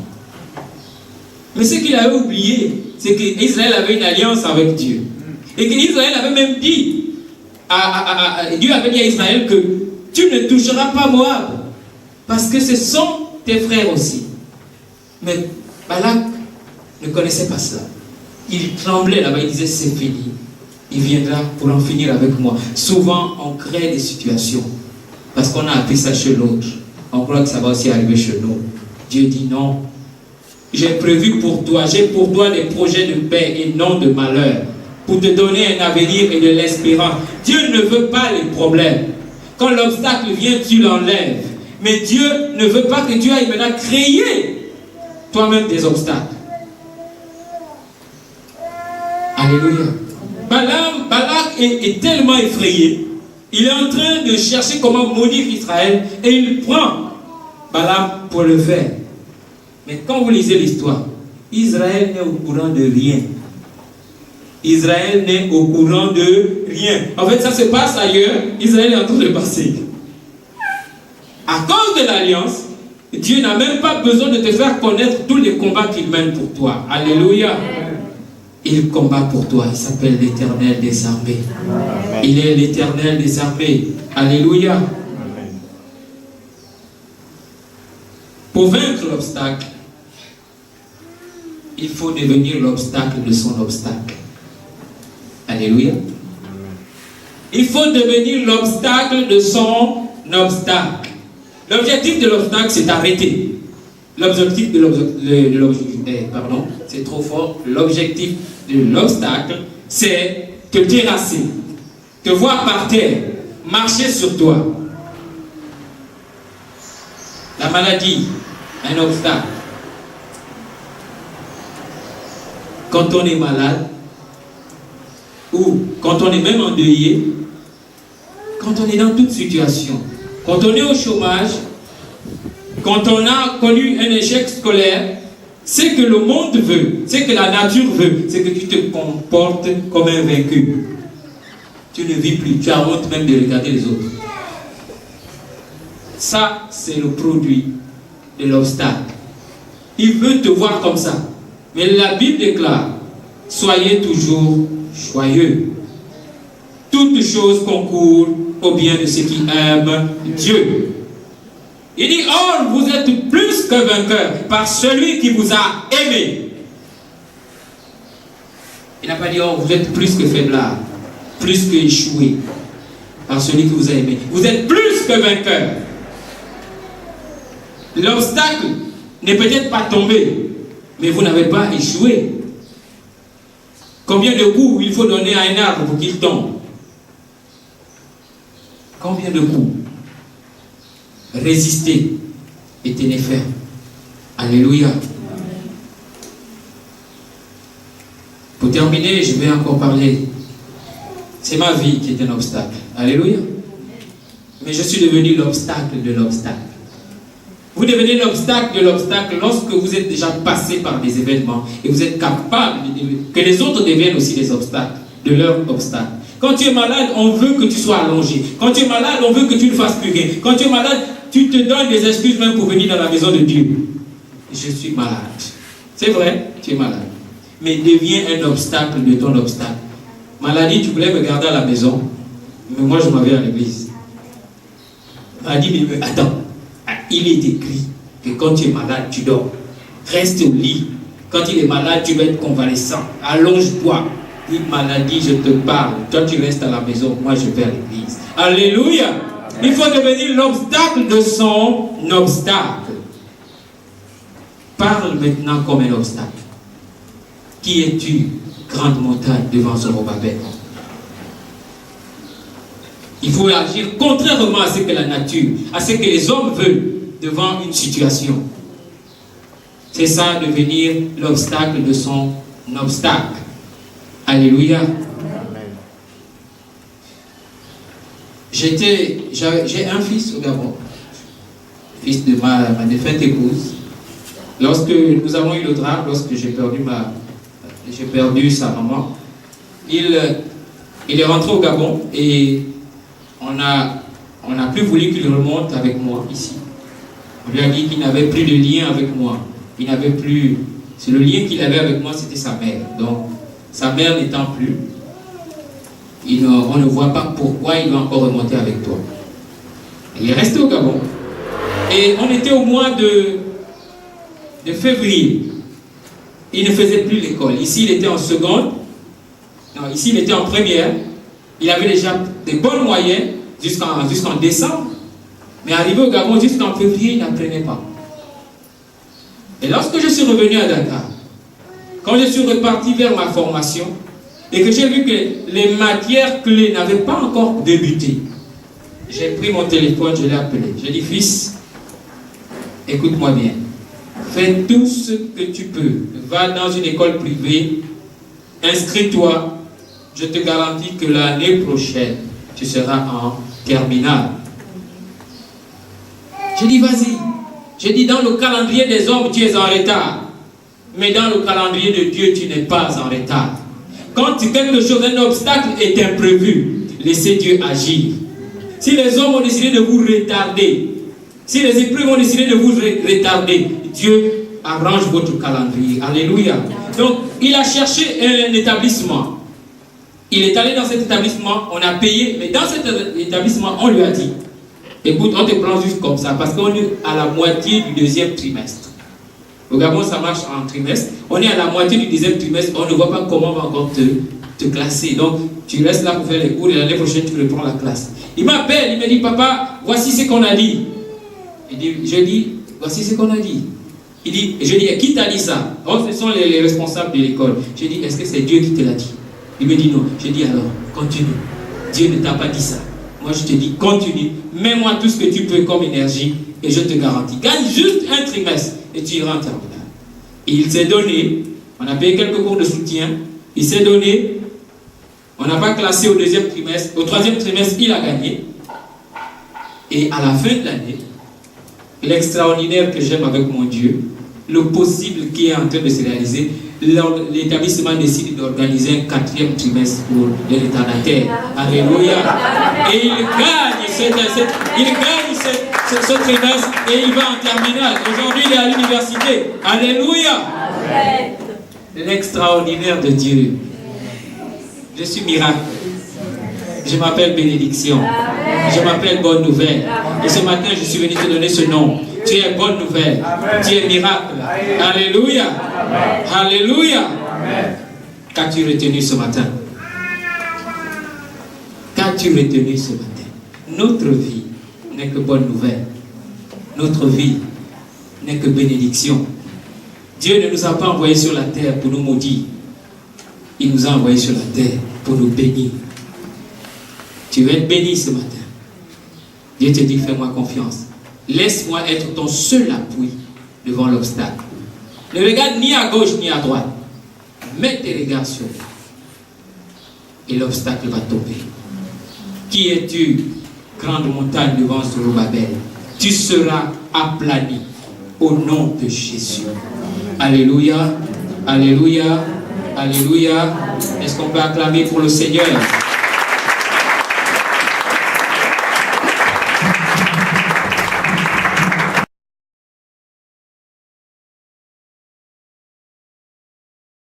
Mais ce qu'il avait oublié, c'est qu'Israël avait une alliance avec Dieu. Et qu'Israël avait même dit, Dieu avait dit à Israël que tu ne toucheras pas Moab, parce que ce sont tes frères aussi. Mais Balak ne connaissait pas cela. Il tremblait là-bas, il disait c'est fini. Il viendra pour en finir avec moi. Souvent, on crée des situations parce qu'on a appris ça chez l'autre. On croit que ça va aussi arriver chez nous. Dieu dit non. J'ai prévu pour toi, j'ai pour toi des projets de paix et non de malheur, pour te donner un avenir et de l'espérance. Dieu ne veut pas les problèmes. Quand l'obstacle vient, tu l'enlèves. Mais Dieu ne veut pas que tu ailles maintenant créer toi-même des obstacles. Alléluia. Balak est tellement effrayé. Il est en train de chercher comment maudire Israël et il prend Balaam pour le faire. Mais quand vous lisez l'histoire, Israël n'est au courant de rien. Israël n'est au courant de rien. En fait, ça se passe ailleurs. Israël est en train de passer. À cause de l'alliance, Dieu n'a même pas besoin de te faire connaître tous les combats qu'il mène pour toi. Alléluia. Il combat pour toi. Il s'appelle l'Éternel des armées. Il est l'Éternel des armées. Alléluia. Pour vaincre l'obstacle, il faut devenir l'obstacle de son obstacle. Alléluia. Il faut devenir l'obstacle de son obstacle. L'objectif de l'obstacle, c'est d'arrêter. L'objectif de c'est trop fort. L'objectif de l'obstacle, c'est te terrasser, te voir par terre, marcher sur toi. La maladie, un obstacle. Quand on est malade, ou quand on est même endeuillé, quand on est dans toute situation, quand on est au chômage, quand on a connu un échec scolaire, ce que le monde veut, ce que la nature veut, c'est que tu te comportes comme un vaincu. Tu ne vis plus, tu as honte même de regarder les autres. Ça, c'est le produit de l'obstacle. Il veut te voir comme ça. Mais la Bible déclare, soyez toujours joyeux. Toutes choses concourent au bien de ceux qui aiment Dieu. Il dit, or, vous êtes plus que vainqueurs par celui qui vous a aimé. Il n'a pas dit, oh, vous êtes plus que faiblard, plus que échoué par celui qui vous a aimé. Vous êtes plus que vainqueurs. L'obstacle n'est peut-être pas tombé, mais vous n'avez pas échoué. Combien de coups il faut donner à un arbre pour qu'il tombe? Combien de coups? Résister et tenez ferme. Alléluia. Pour terminer, je vais encore parler. C'est ma vie qui est un obstacle. Alléluia. Mais je suis devenu l'obstacle de l'obstacle. Vous devenez l'obstacle de l'obstacle lorsque vous êtes déjà passé par des événements et vous êtes capable que les autres deviennent aussi des obstacles, de leurs obstacles. Quand tu es malade, on veut que tu sois allongé. Quand tu es malade, on veut que tu ne fasses plus rien. Quand tu es malade, tu te donnes des excuses même pour venir dans la maison de Dieu. Je suis malade. C'est vrai, tu es malade. Mais deviens un obstacle de ton obstacle. Maladie, tu voulais me garder à la maison, mais moi je m'en vais à l'église. Maladie, mais attends. Il est écrit que quand tu es malade, tu dors. Reste au lit. Quand il est malade, tu vas être convalescent. Allonge-toi. Dis maladie, je te parle. Toi, tu restes à la maison. Moi, je vais à l'église. Alléluia. Il faut devenir l'obstacle de son obstacle. Parle maintenant comme un obstacle. Qui es-tu, grande montagne devant Zorobabel? Il faut agir contrairement à ce que la nature, à ce que les hommes veulent devant une situation. C'est ça, devenir l'obstacle de son obstacle. Alléluia. J'ai un fils au Gabon, fils de ma défunte épouse. Lorsque nous avons eu le drame, lorsque j'ai perdu sa maman, il est rentré au Gabon et on n'a plus voulu qu'il remonte avec moi ici. On lui a dit qu'il n'avait plus de lien avec moi. Il n'avait plus... C'est le lien qu'il avait avec moi, c'était sa mère. Donc, sa mère n'étant plus, on ne voit pas pourquoi il va encore remonter avec toi. Il est resté au Gabon. Et on était au mois de février. Il ne faisait plus l'école. Ici, il était en seconde. Non, ici, il était en première. Il avait déjà des bonnes moyennes jusqu'en décembre. Mais arrivé au Gabon jusqu'en février, il n'apprenait pas. Et lorsque je suis revenu à Dakar, quand je suis reparti vers ma formation, et que j'ai vu que les matières clés n'avaient pas encore débuté, j'ai pris mon téléphone, je l'ai appelé. J'ai dit, fils, écoute-moi bien. Fais tout ce que tu peux. Va dans une école privée, inscris-toi. Je te garantis que l'année prochaine, tu seras en terminale. J'ai dit, vas-y. J'ai dit, dans le calendrier des hommes, tu es en retard. Mais dans le calendrier de Dieu, tu n'es pas en retard. Quand quelque chose, un obstacle est imprévu, laissez Dieu agir. Si les hommes ont décidé de vous retarder, Si les épreuves vont décider de vous retarder, Dieu arrange votre calendrier. Alléluia. Donc, il a cherché un établissement. Il est allé dans cet établissement, on a payé, mais dans cet établissement, on lui a dit, écoute, on te prend juste comme ça, parce qu'on est à la moitié du deuxième trimestre. Au Gabon, ça marche en trimestre. On est à la moitié du deuxième trimestre, on ne voit pas comment on va encore te classer. Donc, tu restes là pour faire les cours et l'année prochaine, tu reprends la classe. Il m'appelle, il me dit, papa, voici ce qu'on a dit. Je dis, voici ce qu'on a dit. Je dis, qui t'a dit ça? Oh, ce sont les responsables de l'école. Je dis, est-ce que c'est Dieu qui te l'a dit? Il me dit non. Je dis alors, continue. Dieu ne t'a pas dit ça. Moi, je te dis, continue. Mets-moi tout ce que tu peux comme énergie et je te garantis. Gagne juste un trimestre et tu iras en terminale. Et il s'est donné. On a payé quelques cours de soutien. Il s'est donné. On n'a pas classé au deuxième trimestre. Au troisième trimestre, il a gagné. Et à la fin de l'année, l'extraordinaire que j'aime avec mon Dieu, le possible qui est en train de se réaliser, l'établissement décide d'organiser un 4e trimestre pour les retardataires. Alléluia. Et il gagne ce trimestre et il va en terminale. Aujourd'hui, il est à l'université. Alléluia. L'extraordinaire de Dieu. Je suis miracle. Je m'appelle bénédiction. Je m'appelle bonne nouvelle. Et ce matin, je suis venu te donner ce nom. Tu es bonne nouvelle. Tu es miracle. Alléluia. Alléluia. Qu'as-tu retenu ce matin? Qu'as-tu retenu ce matin? Notre vie n'est que bonne nouvelle. Notre vie n'est que bénédiction. Dieu ne nous a pas envoyés sur la terre pour nous maudire. Il nous a envoyés sur la terre pour nous bénir. Tu vas être béni ce matin. Dieu te dit, fais-moi confiance. Laisse-moi être ton seul appui devant l'obstacle. Ne regarde ni à gauche ni à droite. Mets tes regards sur lui. Et l'obstacle va tomber. Qui es-tu, grande montagne devant Zorobabel? Tu seras aplani au nom de Jésus. Alléluia. Alléluia. Alléluia. Est-ce qu'on peut acclamer pour le Seigneur?